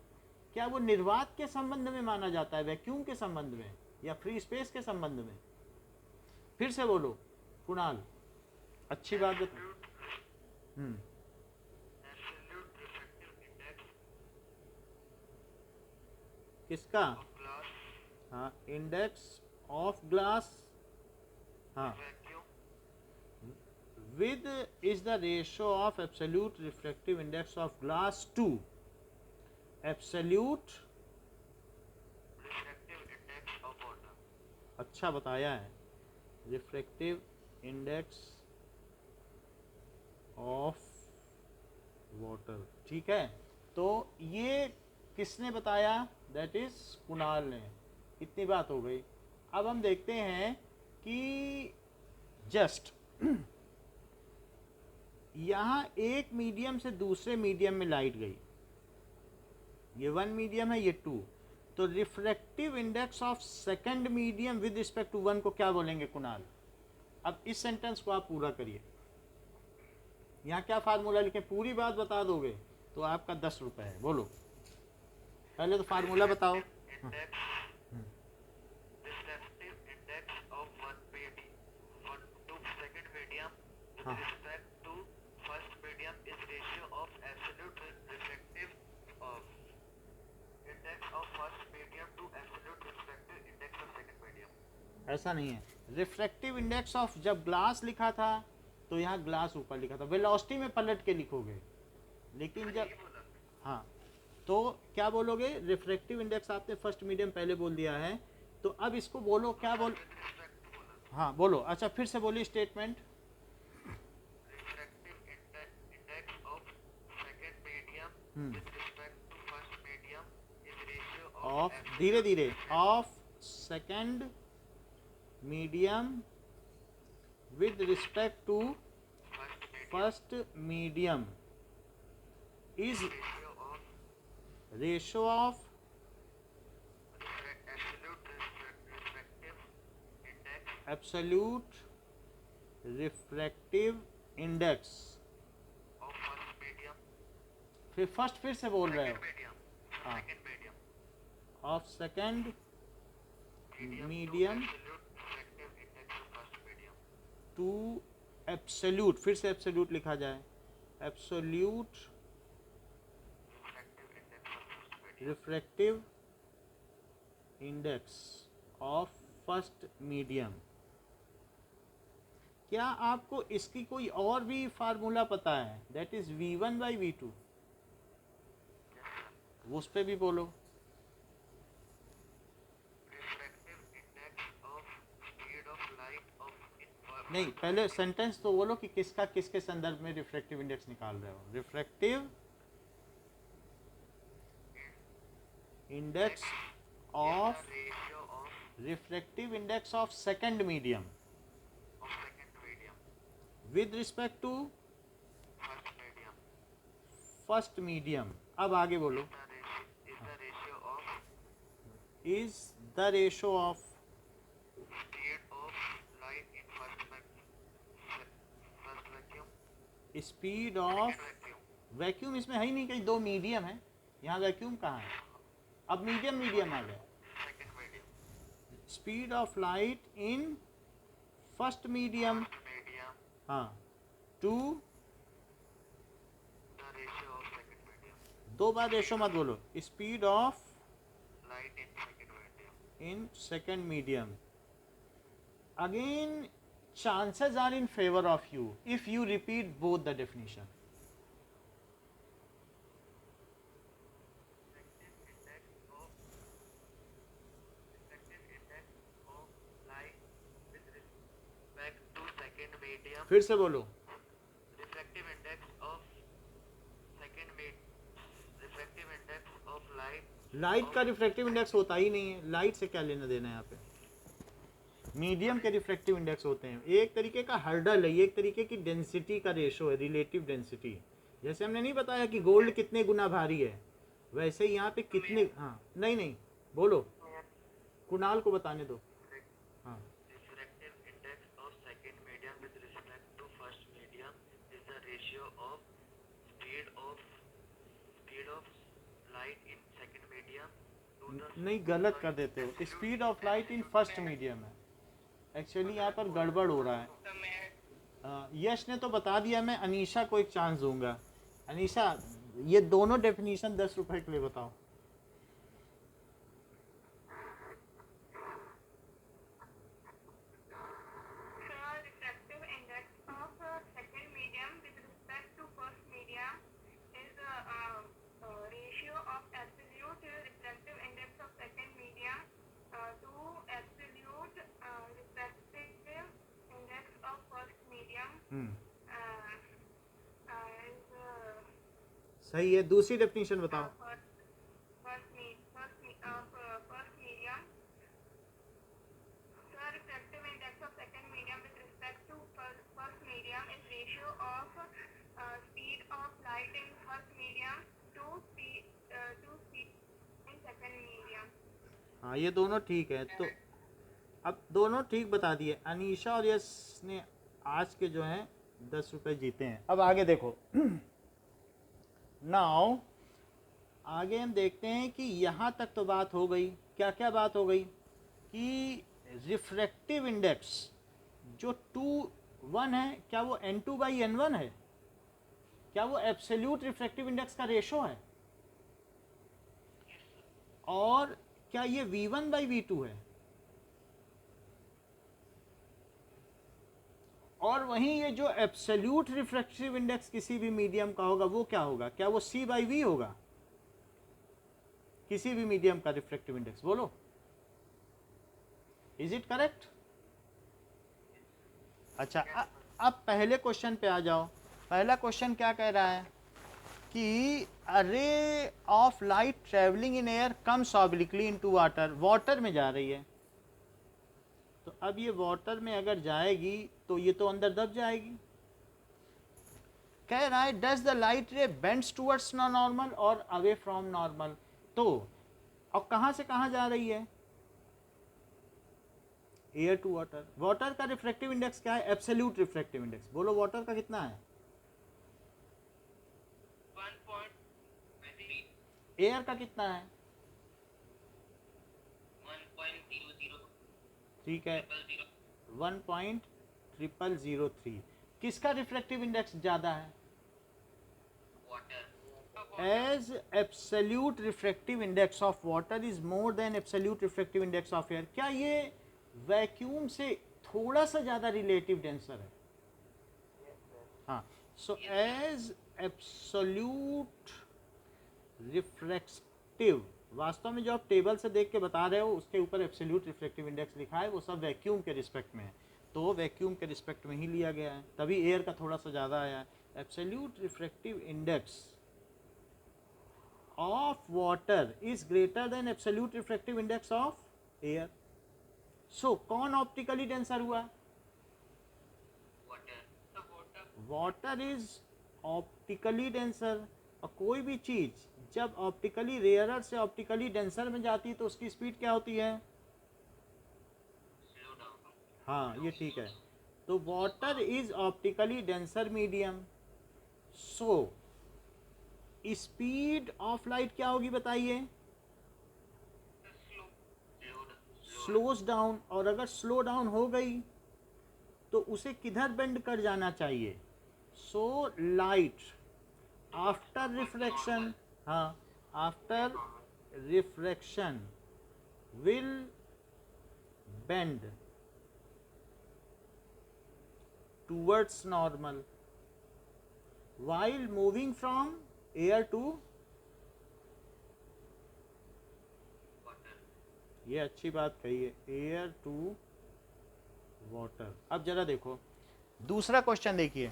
क्या वो निर्वात के संबंध में माना जाता है, वैक्यूम के संबंध में, या फ्री स्पेस के संबंध में? फिर से बोलो कुणाल, अच्छी बात बताओ। किसका? of glass हाँ, इंडेक्स ऑफ ग्लास, हाँ, vacuum with is the ratio of absolute refractive index of glass to absolute, refractive index of water. अच्छा बताया है, रिफ्रैक्टिव इंडेक्स ऑफ वाटर, ठीक है। तो ये किसने बताया? दैट इज कुणाल ने। इतनी बात हो गई। अब हम देखते हैं कि जस्ट यहाँ एक मीडियम से दूसरे मीडियम में लाइट गई, ये वन मीडियम है, ये टू, तो refractive index of second medium with respect to one को क्या बोलेंगे कुणाल? अब इस सेंटेंस को आप पूरा करिए। यहाँ क्या फार्मूला लिखे, पूरी बात बता दोगे तो आपका 10 रुपये है। बोलो, पहले तो फार्मूला बताओ। Index refractive index of one to second medium with हाँ। respect to first medium is ratio of absolute refractive of index of first medium to absolute refractive index of second medium. ऐसा नहीं है, refractive index of जब glass लिखा था तो यहाँ glass ऊपर लिखा था, वेलोसिटी में पलट के लिखोगे, लेकिन जब, हाँ, तो क्या बोलोगे? रिफ्रैक्टिव इंडेक्स आपने फर्स्ट मीडियम पहले बोल दिया है, तो अब इसको बोलो, क्या बोल, With respect to बोला हाँ बोलो, अच्छा फिर से बोलिए statement. refractive index of second medium with respect to first medium is ratio of of, absolute धीरे धीरे, of second medium with respect to first medium first medium is ratio of ratio of absolute refractive index absolute refractive index, of first medium फिर first फिर से बोल रहे second हो, medium हाँ, second medium of second medium medium to absolute refractive index of first medium to absolute, फिर से absolute लिखा जाए, absolute refractive index of first medium refractive index of first medium. क्या आपको इसकी कोई और भी फार्मूला पता है? That is V1 by V2, उस पे भी बोलो। refractive index of speed of light of in नहीं, पहले सेंटेंस तो बोलो कि किसका किसके संदर्भ में रिफ्रैक्टिव इंडेक्स निकाल रहे हो। Refractive index of, ratio of refractive index of second medium second medium with respect to first medium first medium. अब आगे बोलो, is the ratio of is the ratio of speed of light in first vacuum speed of vacuum vacuum, इसमें है ही नहीं, कहीं दो medium है, यहाँ वैक्यूम कहाँ है? अब मीडियम मीडियम आ गया। second medium speed of light in first medium, medium हाँ, to, the ratio of second medium दो बार रेशो मत बोलो, speed of light in second medium in second medium. Again chances are in favor of you if you repeat both the definition. refractive index of light with respect to second medium फिर से बोलो, refractive index of refractive index of light light का refractive index होता ही नहीं है, light से क्या लेना देना है यहाँ पे? मीडियम के रिफ्रैक्टिव इंडेक्स होते हैं, एक तरीके का हर्डल है, एक तरीके की डेंसिटी का रेशो है, रिलेटिव डेंसिटी। जैसे हमने नहीं बताया कि गोल्ड कितने गुना भारी है, वैसे ही यहाँ पे कितने, हाँ, नहीं नहीं बोलो, कुणाल को बताने दो, हाँ, refractive index of second medium with respect to first medium is the ratio of speed of light in second medium to the नहीं गलत कर देते हो, speed of light in first medium है, एक्चुअली यहाँ पर गड़बड़ हो रहा है। यश ने तो बता दिया, मैं अनीशा को एक चांस दूंगा। अनीशा, ये दोनों डेफिनेशन 10 रुपए के लिए बताओ। is सही है, दूसरी डेफिनेशन बताओ। first medium. The refractive index of second medium with respect to first medium is ratio of speed of light in first medium to speed in second medium. हाँ, ये दोनों ठीक है। तो अब दोनों ठीक बता दिए। अनीशा और यश ने आज के जो हैं 10 रुपये जीते हैं। अब आगे देखो। नाउ आगे हम देखते हैं कि यहाँ तक तो बात हो गई। क्या क्या बात हो गई कि रिफ्रैक्टिव इंडेक्स जो 2:1 है, क्या वो n2/n1 है? क्या वो एब्सोल्यूट रिफ्रैक्टिव इंडेक्स का रेशो है? और क्या ये v1/v2 है? और वहीं ये जो एब्सोल्यूट रिफ्रैक्टिव इंडेक्स किसी भी मीडियम का होगा वो क्या होगा? क्या वो c/v होगा? किसी भी मीडियम का रिफ्रैक्टिव इंडेक्स बोलो। Is it correct? अच्छा, अब पहले क्वेश्चन पे आ जाओ। पहला क्वेश्चन क्या कह रहा है कि a ray of light travelling in air comes obliquely into water. Water में जा रही है, तो अब ये वाटर में अगर जाएगी तो ये तो अंदर दब जाएगी। कह रहा है does the light ray bends towards normal और अवे फ्रॉम नॉर्मल। तो और कहाँ से कहाँ जा रही है? Air to water. वाटर का रिफ्रैक्टिव इंडेक्स क्या है? Absolute refractive index. बोलो वाटर का कितना है? 1.3. एयर का कितना है? 1.00. ठीक है, 1.0003। किसका रिफ्रैक्टिव इंडेक्स ज़्यादा है? Water. As absolute refractive index of water is more than absolute refractive index of air। क्या ये वैक्यूम से थोड़ा सा ज़्यादा रिलेटिव डेंसर है? हाँ। सो एज एब्सोल्यूट रिफ्रैक्टिव, वास्तव में जो आप टेबल से देख के बता रहे हो उसके ऊपर एब्सोल्यूट रिफ्रैक्टिव इंडेक्स लिखा है, वो सब वैक्यूम के रिस्पेक्ट में है, तो वैक्यूम के रिस्पेक्ट में ही लिया गया है, तभी एयर का थोड़ा सा ज़्यादा आया है। Absolute refractive index of water is greater than absolute refractive index of air। so कौन ऑप्टिकली डेंसर हुआ? Water. The water. water is optically denser. और कोई भी चीज जब ऑप्टिकली रेयरर से ऑप्टिकली डेंसर में जाती है तो उसकी स्पीड क्या होती है? Slow down. हाँ, ये ठीक है। तो water is optically denser medium. So speed of light क्या होगी बताइए? Slows down. और अगर स्लो डाउन हो गई तो उसे किधर बेंड कर जाना चाहिए? सो लाइट आफ्टर रिफ्रैक्शन, हाँ, after refraction will bend towards normal while moving from air to Water. ये अच्छी बात कही है, एयर टू वाटर। अब जरा देखो दूसरा क्वेश्चन देखिए।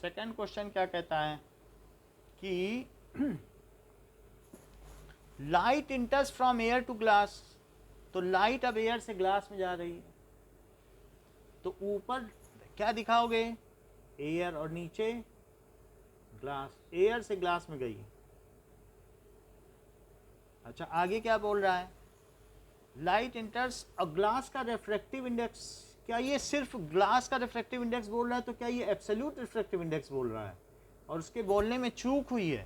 सेकंड क्वेश्चन क्या कहता है कि light enters from air to glass. तो लाइट अब एयर से ग्लास में जा रही है, तो ऊपर क्या दिखाओगे? एयर, और नीचे ग्लास। एयर से ग्लास में गई। अच्छा, आगे क्या बोल रहा है? लाइट इंटर्स अ ग्लास का रिफ्रैक्टिव इंडेक्स। क्या ये सिर्फ ग्लास का रिफ्रैक्टिव इंडेक्स बोल रहा है? तो क्या ये एब्सोल्यूट रिफ्रैक्टिव इंडेक्स बोल रहा है? और उसके बोलने में चूक हुई है।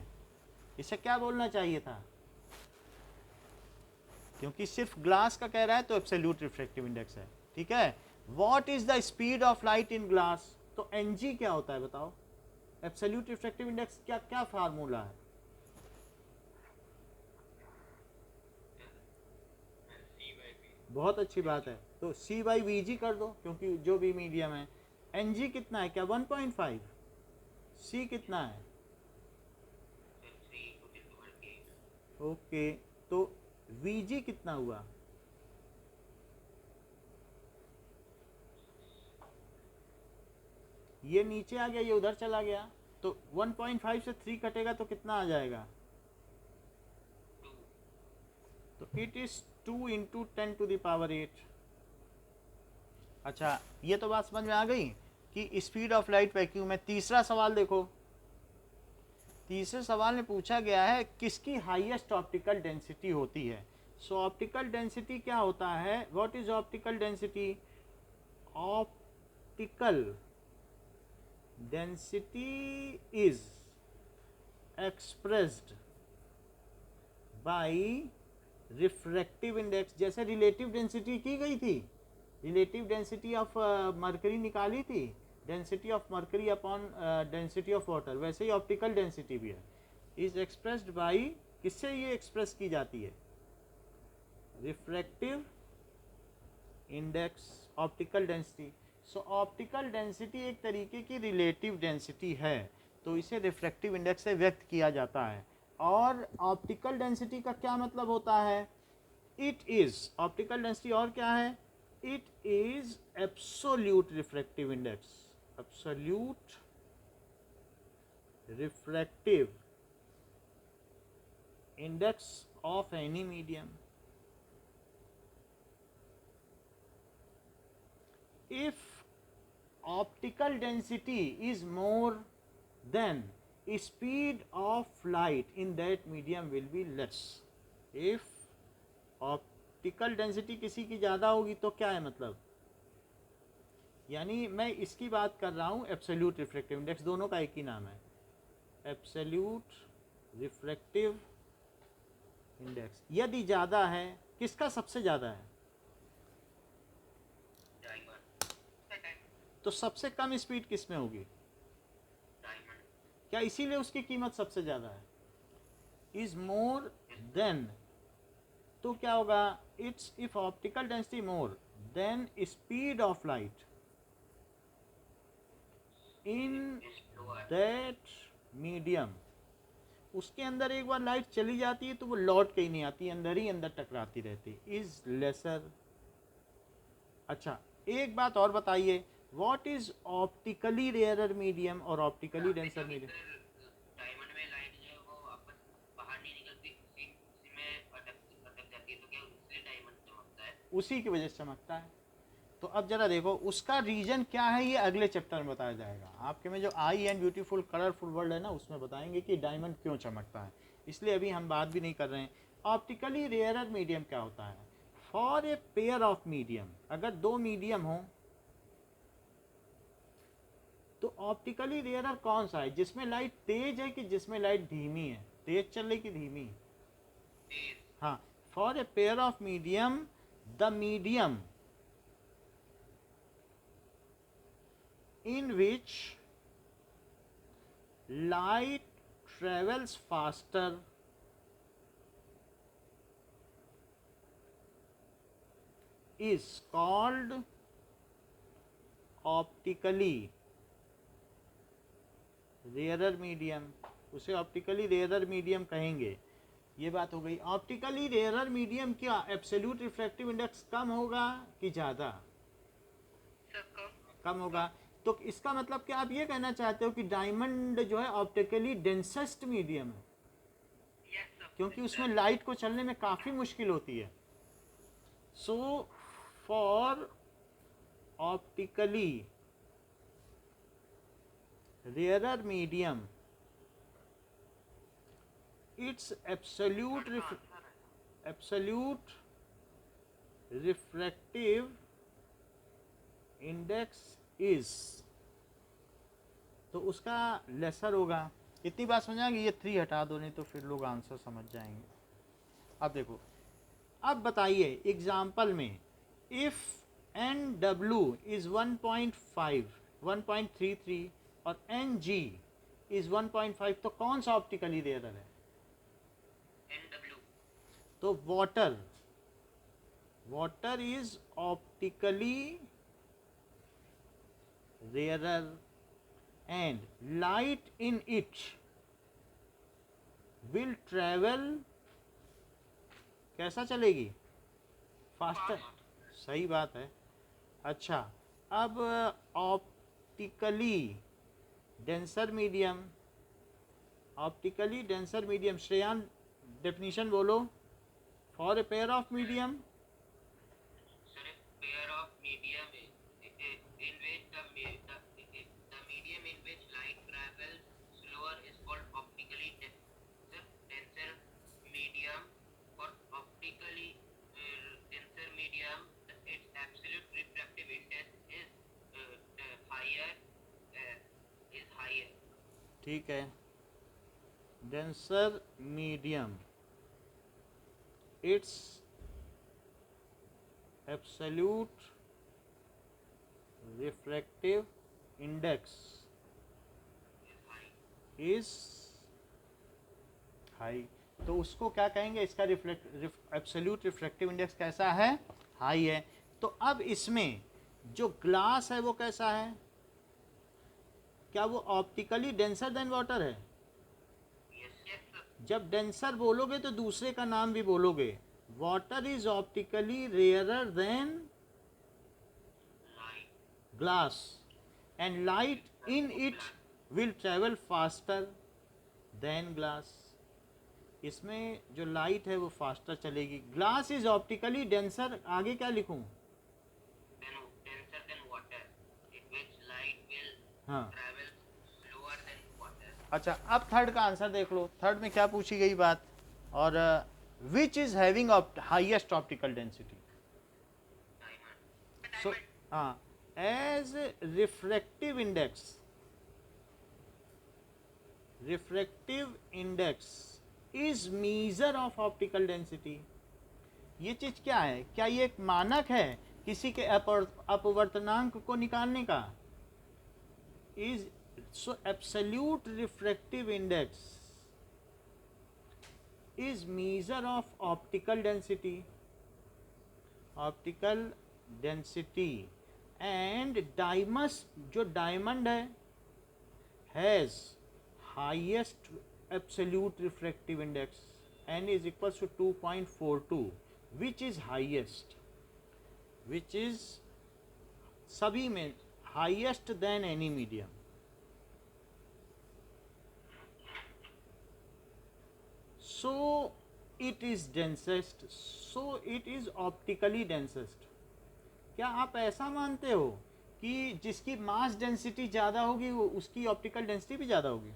इसे क्या बोलना चाहिए था? क्योंकि सिर्फ ग्लास का कह रहा है तो एब्सोल्यूट रिफ्रैक्टिव इंडेक्स है। ठीक है। What is the speed of light in glass? तो एनजी क्या होता है बताओ? एब्सोल्यूट रिफ्रैक्टिव इंडेक्स क्या क्या फार्मूला है? बहुत अच्छी बात है, तो C/VG कर दो, क्योंकि जो भी मीडियम है। NG कितना है? क्या 1.5? C कितना है? ओके, तो VG कितना हुआ? ये नीचे आ गया, ये उधर चला गया, तो 1.5 से 3 कटेगा तो कितना आ जाएगा? 2. तो इट इज 2 इंटू 10⁸। अच्छा, ये तो बात समझ में आ गई कि स्पीड ऑफ लाइट वैक्यूम है। तीसरा सवाल देखो, तीसरे सवाल में पूछा गया है किसकी हाईएस्ट ऑप्टिकल डेंसिटी होती है। सो ऑप्टिकल डेंसिटी क्या होता है? What is optical density? Optical density is expressed by refractive index. जैसे रिलेटिव डेंसिटी की गई थी, रिलेटिव डेंसिटी ऑफ मरकरी निकाली थी, density of mercury upon density of water, वैसे ही ऑप्टिकल डेंसिटी भी है। इज एक्सप्रेस्ड बाय, किससे ये एक्सप्रेस की जाती है? Refractive index, optical density. So optical density एक तरीके की रिलेटिव डेंसिटी है, तो इसे रिफ्रैक्टिव इंडेक्स से व्यक्त किया जाता है। और ऑप्टिकल डेंसिटी का क्या मतलब होता है? इट इज, ऑप्टिकल डेंसिटी और क्या है? It is absolute refractive index, absolute refractive index of any medium. If optical density is more than speed of light in that medium will be less. If optical density किसी की ज़्यादा होगी तो क्या है मतलब? यानी मैं इसकी बात कर रहा हूँ एब्सोल्यूट रिफ्रैक्टिव इंडेक्स, दोनों का एक ही नाम है, एब्सोल्यूट रिफ्रैक्टिव इंडेक्स। यदि ज़्यादा है, किसका सबसे ज़्यादा है? तो सबसे कम स्पीड किस में होगी? क्या इसीलिए उसकी कीमत सबसे ज़्यादा है? इज मोर देन, तो क्या होगा? It's if optical density more than speed of light in that medium, उसके अंदर एक बार लाइट चली जाती है तो वो लौट के ही नहीं आती, अंदर ही अंदर टकराती रहती, इज लेसर। अच्छा, एक बात और बताइए, what is optically rarer medium और ऑप्टिकली डेंसर मीडियम? डायमंड में लाइट जो है वो वापस बाहर नहीं निकलती, उसी में अटक जाती है, तो क्या उससे डायमंड चमकता है? उसी की वजह से चमकता है। तो अब जरा देखो उसका रीजन क्या है, ये अगले चैप्टर में बताया जाएगा। आपके में जो आई एंड ब्यूटीफुल कलरफुल वर्ल्ड है ना, उसमें बताएंगे कि डायमंड क्यों चमकता है, इसलिए अभी हम बात भी नहीं कर रहे हैं। ऑप्टिकली रेयरर मीडियम क्या होता है? For a pair of medium, अगर दो मीडियम हो तो ऑप्टिकली रेयरर कौन सा है? जिसमें लाइट तेज है कि जिसमें लाइट धीमी है? तेज चल रही कि धीमी? हाँ, for a pair of medium, the medium in which light travels faster is called optically rarer medium, उसे ऑप्टिकली रेयरर मीडियम कहेंगे। ये बात हो गई। ऑप्टिकली रेयरर मीडियम क्या एब्सोल्यूट रिफ्रैक्टिव इंडेक्स कम होगा कि ज़्यादा? कम होगा। तो इसका मतलब क्या आप ये कहना चाहते हो कि डायमंड जो है ऑप्टिकली डेंसेस्ट मीडियम है? क्योंकि उसमें लाइट को चलने में काफ़ी मुश्किल होती है। So for optically rarer medium, it's absolute refractive index is, तो उसका लेसर होगा। इतनी बात समझाएंगे, ये 3 हटा दो नहीं तो फिर लोग आंसर समझ जाएंगे। अब देखो, अब बताइए एग्जाम्पल में इफ एन डब्ल्यू इज 1.5 1.33 और एन जी इज 1.5, तो कौन सा ऑप्टिकली रेयरर है? NW. तो water is optically rarer and light in it will travel, कैसा चलेगी? फास्टर। सही बात है। अच्छा, अब optically denser medium, optically denser medium. Shreyan definition बोलो for a pair of medium. Sir, a pair of medium in which the medium in which light travels slower is called optically denser medium. For optically denser medium, its absolute refractive index is higher. ठीक है, denser medium it's absolute refractive index is high. तो उसको क्या कहेंगे, इसका absolute refractive index कैसा है, high है। तो अब इसमें जो ग्लास है वो कैसा है, क्या वो ऑप्टिकली डेंसर देन वाटर है? जब डेंसर बोलोगे तो दूसरे का नाम भी बोलोगे। Water is optically rarer than glass and light in it will travel faster than glass. इसमें जो लाइट है वो फास्टर चलेगी। ग्लास इज ऑप्टिकली डेंसर, आगे क्या लिखूं? Denser than water, in which light will हाँ travel slower than water. अच्छा, अब थर्ड का आंसर देख लो। थर्ड में क्या पूछी गई बात, और which is having highest optical density. Diamond. So हाँ, as refractive index is measure of optical density. ये चीज क्या है, क्या ये एक मानक है किसी के अपवर्तनांक को निकालने का? Is so absolute refractive index is measure of optical density and diamonds, जो डायमंड है, has highest absolute refractive index n is equals to 2.42, which is highest, which is सभी में highest than any medium. So it is densest, so it is optically densest. क्या आप ऐसा मानते हो कि जिसकी मास डेंसिटी ज़्यादा होगी वो उसकी ऑप्टिकल डेंसिटी भी ज़्यादा होगी?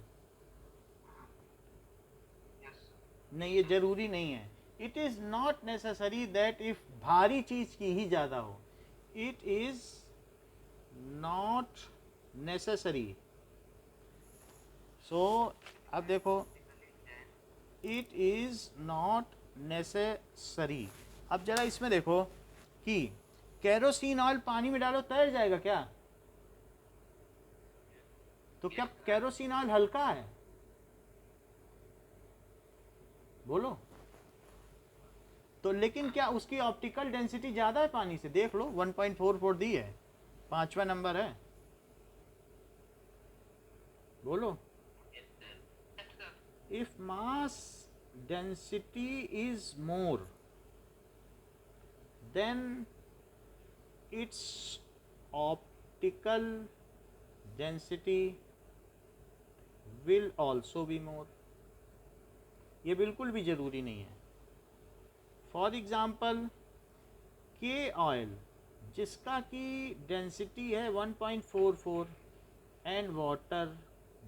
नहीं, ये जरूरी नहीं है। It is not necessary that if भारी चीज़ की ही ज़्यादा हो, इट इज़ नॉट नेसेसरी। सो अब देखो, इट इज़ नॉट नेसेसरी। अब जरा इसमें देखो कि केरोसिन ऑयल पानी में डालो तैर जाएगा क्या? तो क्या केरोसिन ऑयल हल्का है? बोलो। तो लेकिन क्या उसकी ऑप्टिकल डेंसिटी ज्यादा है पानी से? देख लो 1.44 दी है, 5वां नंबर है। बोलो। If mass density is more than it's optical density will also be more. ये बिल्कुल भी ज़रूरी नहीं है। फॉर एग्ज़ाम्पल के ऑयल जिसका कि डेंसिटी है 1.44 एंड वाटर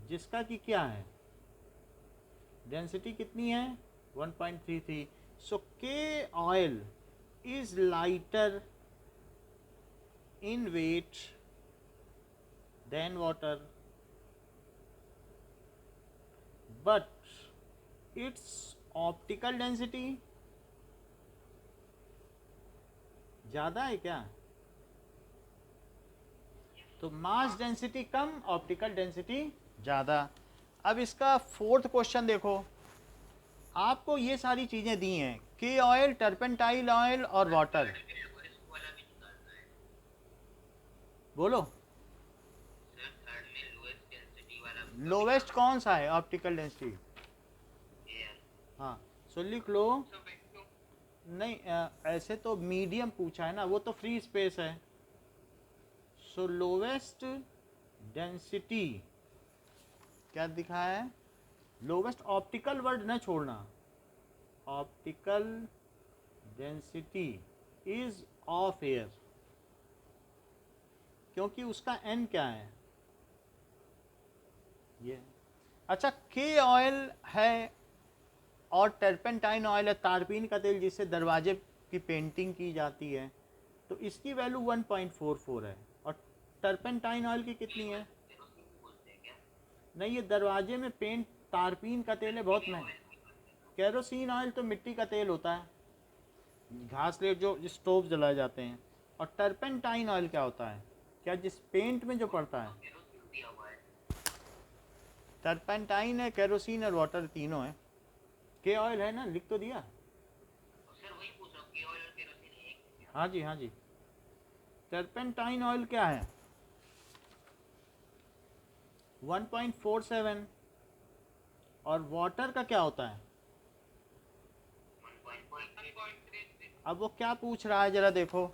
जिसका कि क्या है, डेंसिटी कितनी है? 1.33। So K oil is lighter in weight than water, but its optical density ज़्यादा है क्या? तो मास डेंसिटी कम, ऑप्टिकल डेंसिटी ज़्यादा। अब इसका फोर्थ क्वेश्चन देखो। आपको ये सारी चीज़ें दी हैं, के ऑयल, टर्पेंटाइल ऑयल और वाटर। बोलो। लोवेस्ट कौन सा है ऑप्टिकल डेंसिटी? हाँ, सो लिख लो। नहीं, ऐसे तो मीडियम पूछा है ना, वो तो फ्री स्पेस है। सो लोवेस्ट डेंसिटी क्या दिखाया है, लोवेस्ट ऑप्टिकल वर्ड न छोड़ना, optical density is of air, क्योंकि उसका एन क्या है ये। अच्छा, के ऑयल है और टर्पेंटाइन ऑयल है, तारपीन का तेल जिससे दरवाजे की पेंटिंग की जाती है, तो इसकी वैल्यू 1.44 है। और टर्पेंटाइन ऑयल की कितनी है? केरोसिन बोलते हैं क्या? नहीं, ये दरवाजे में पेंट तारपीन का तेल है, बहुत महंगा। केरोसिन ऑयल तो मिट्टी का तेल होता है, घास लेट जो स्टोव जलाए जाते हैं। और टर्पेंटाइन ऑयल क्या होता है, क्या जिस पेंट में जो पड़ता है, केरोसिन दिया हुआ है। टर्पेंटाइन है, केरोसिन और वाटर तीनों है। के ऑयल है ना, लिख तो दिया। और सर वही पूछ रहा हूँ, के ऑयल और केरोसिन एक है क्या? हाँ जी, हाँ जी। टर्पेंटाइन ऑयल क्या है 1.47, और वाटर का क्या होता है? 1.33। अब वो क्या पूछ रहा है जरा देखो,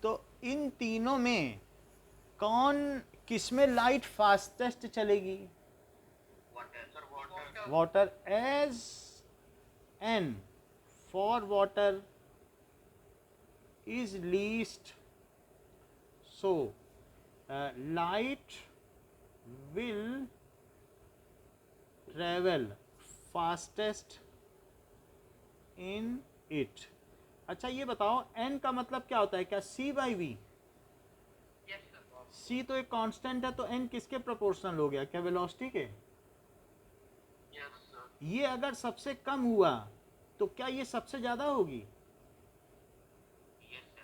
तो इन तीनों में कौन किसमें लाइट फास्टेस्ट चलेगी? Water sir, water. Water, as N for water is least, so light will travel fastest in it। अच्छा ये बताओ n का मतलब क्या होता है, क्या c by V? Yes sir. c तो एक कांस्टेंट है, तो n किसके प्रोपोर्शनल हो गया, क्या वेलोसिटी के? Yes sir. ये अगर सबसे कम हुआ तो क्या ये सबसे ज़्यादा होगी? Yes sir.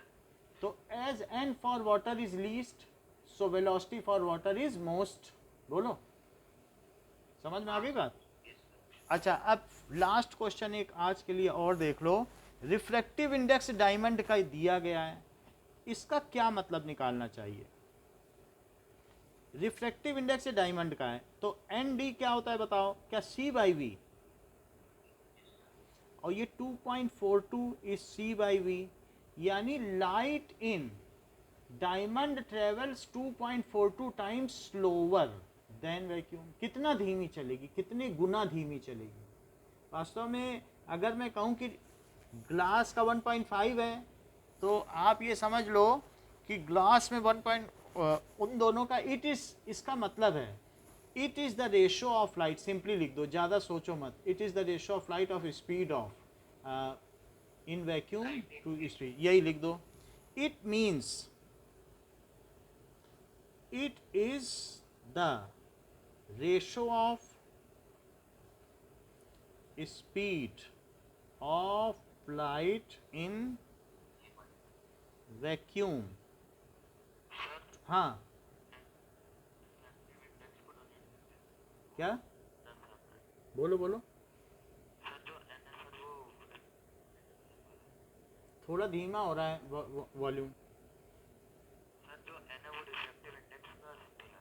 तो as N for water is least, so velocity for water is most. बोलो, समझ में आ गई बात? Yes sir. अच्छा, अब लास्ट क्वेश्चन एक आज के लिए और देख लो। रिफ्रैक्टिव इंडेक्स डायमंड का दिया गया है, इसका क्या मतलब निकालना चाहिए? रिफ्रैक्टिव इंडेक्स डायमंड का है, तो एन डी क्या होता है बताओ, क्या सी बाई वी? और ये 2.42 इज सी बाई वी, यानी light in diamond travels 2.42 times slower then vacuum. कितना धीमी चलेगी, कितने गुना धीमी चलेगी? वास्तव में अगर मैं कहूँ कि ग्लास का 1.5 है, तो आप ये समझ लो कि ग्लास में उन दोनों का इट इज़, इसका मतलब है it is the ratio of light, simply लिख दो, ज़्यादा सोचो मत। It is the ratio of light of speed of in vacuum to speed, यही लिख दो। It means it is the ratio of speed of light in vacuum। हाँ, क्या बोलो बोलो, सर जो एन है सर वो थोड़ा धीमा हो रहा है वॉल्यूम। सर जो एन है वो रिफ्रैक्टिव इंडेक्स का देगा।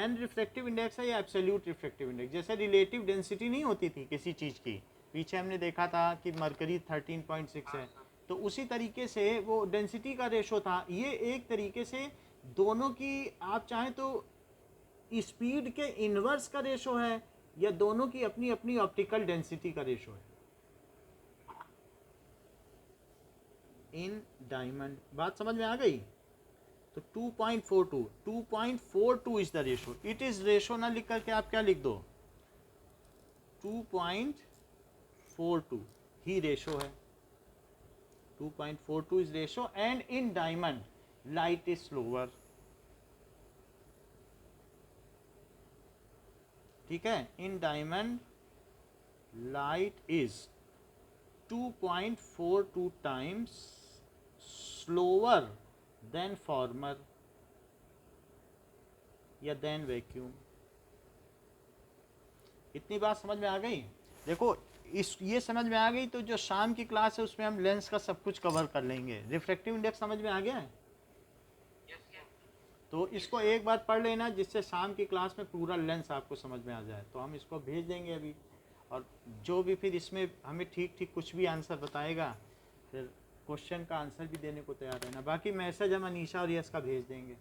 एन रिफ्रैक्टिव इंडेक्स है या एब्सोल्यूट रिफ्रैक्टिव इंडेक्स? जैसे रिलेटिव डेंसिटी नहीं होती थी किसी चीज़ की, पीछे हमने देखा था कि मरकरी 13.6 है, तो उसी तरीके से वो डेंसिटी का रेशो था। ये एक तरीके से दोनों की आप चाहें तो स्पीड के इन्वर्स का रेशो है, या दोनों की अपनी अपनी ऑप्टिकल डेंसिटी का रेशो है इन डायमंड। बात समझ में आ गई? तो 2.42 is the ratio. It is ratio ना लिख करके आप क्या लिख दो, 2.42 ही रेशो है। 2.42 is ratio, and in diamond light is slower. ठीक है, in diamond light is 2.42 times slower then farmer या देन वैक्यूम। इतनी बात समझ में आ गई? देखो, ये समझ में आ गई तो जो शाम की क्लास है उसमें हम लेंस का सब कुछ कवर कर लेंगे। रिफ्रैक्टिव इंडेक्स समझ में आ गया है? तो इसको एक बार पढ़ लेना, जिससे शाम की क्लास में पूरा लेंस आपको समझ में आ जाए। तो हम इसको भेज देंगे अभी, और जो भी फिर इसमें हमें ठीक ठीक कुछ भी आंसर बताएगा, फिर क्वेश्चन का आंसर भी देने को तैयार रहना। बाकी मैसेज हम अनीशा और यश का भेज देंगे।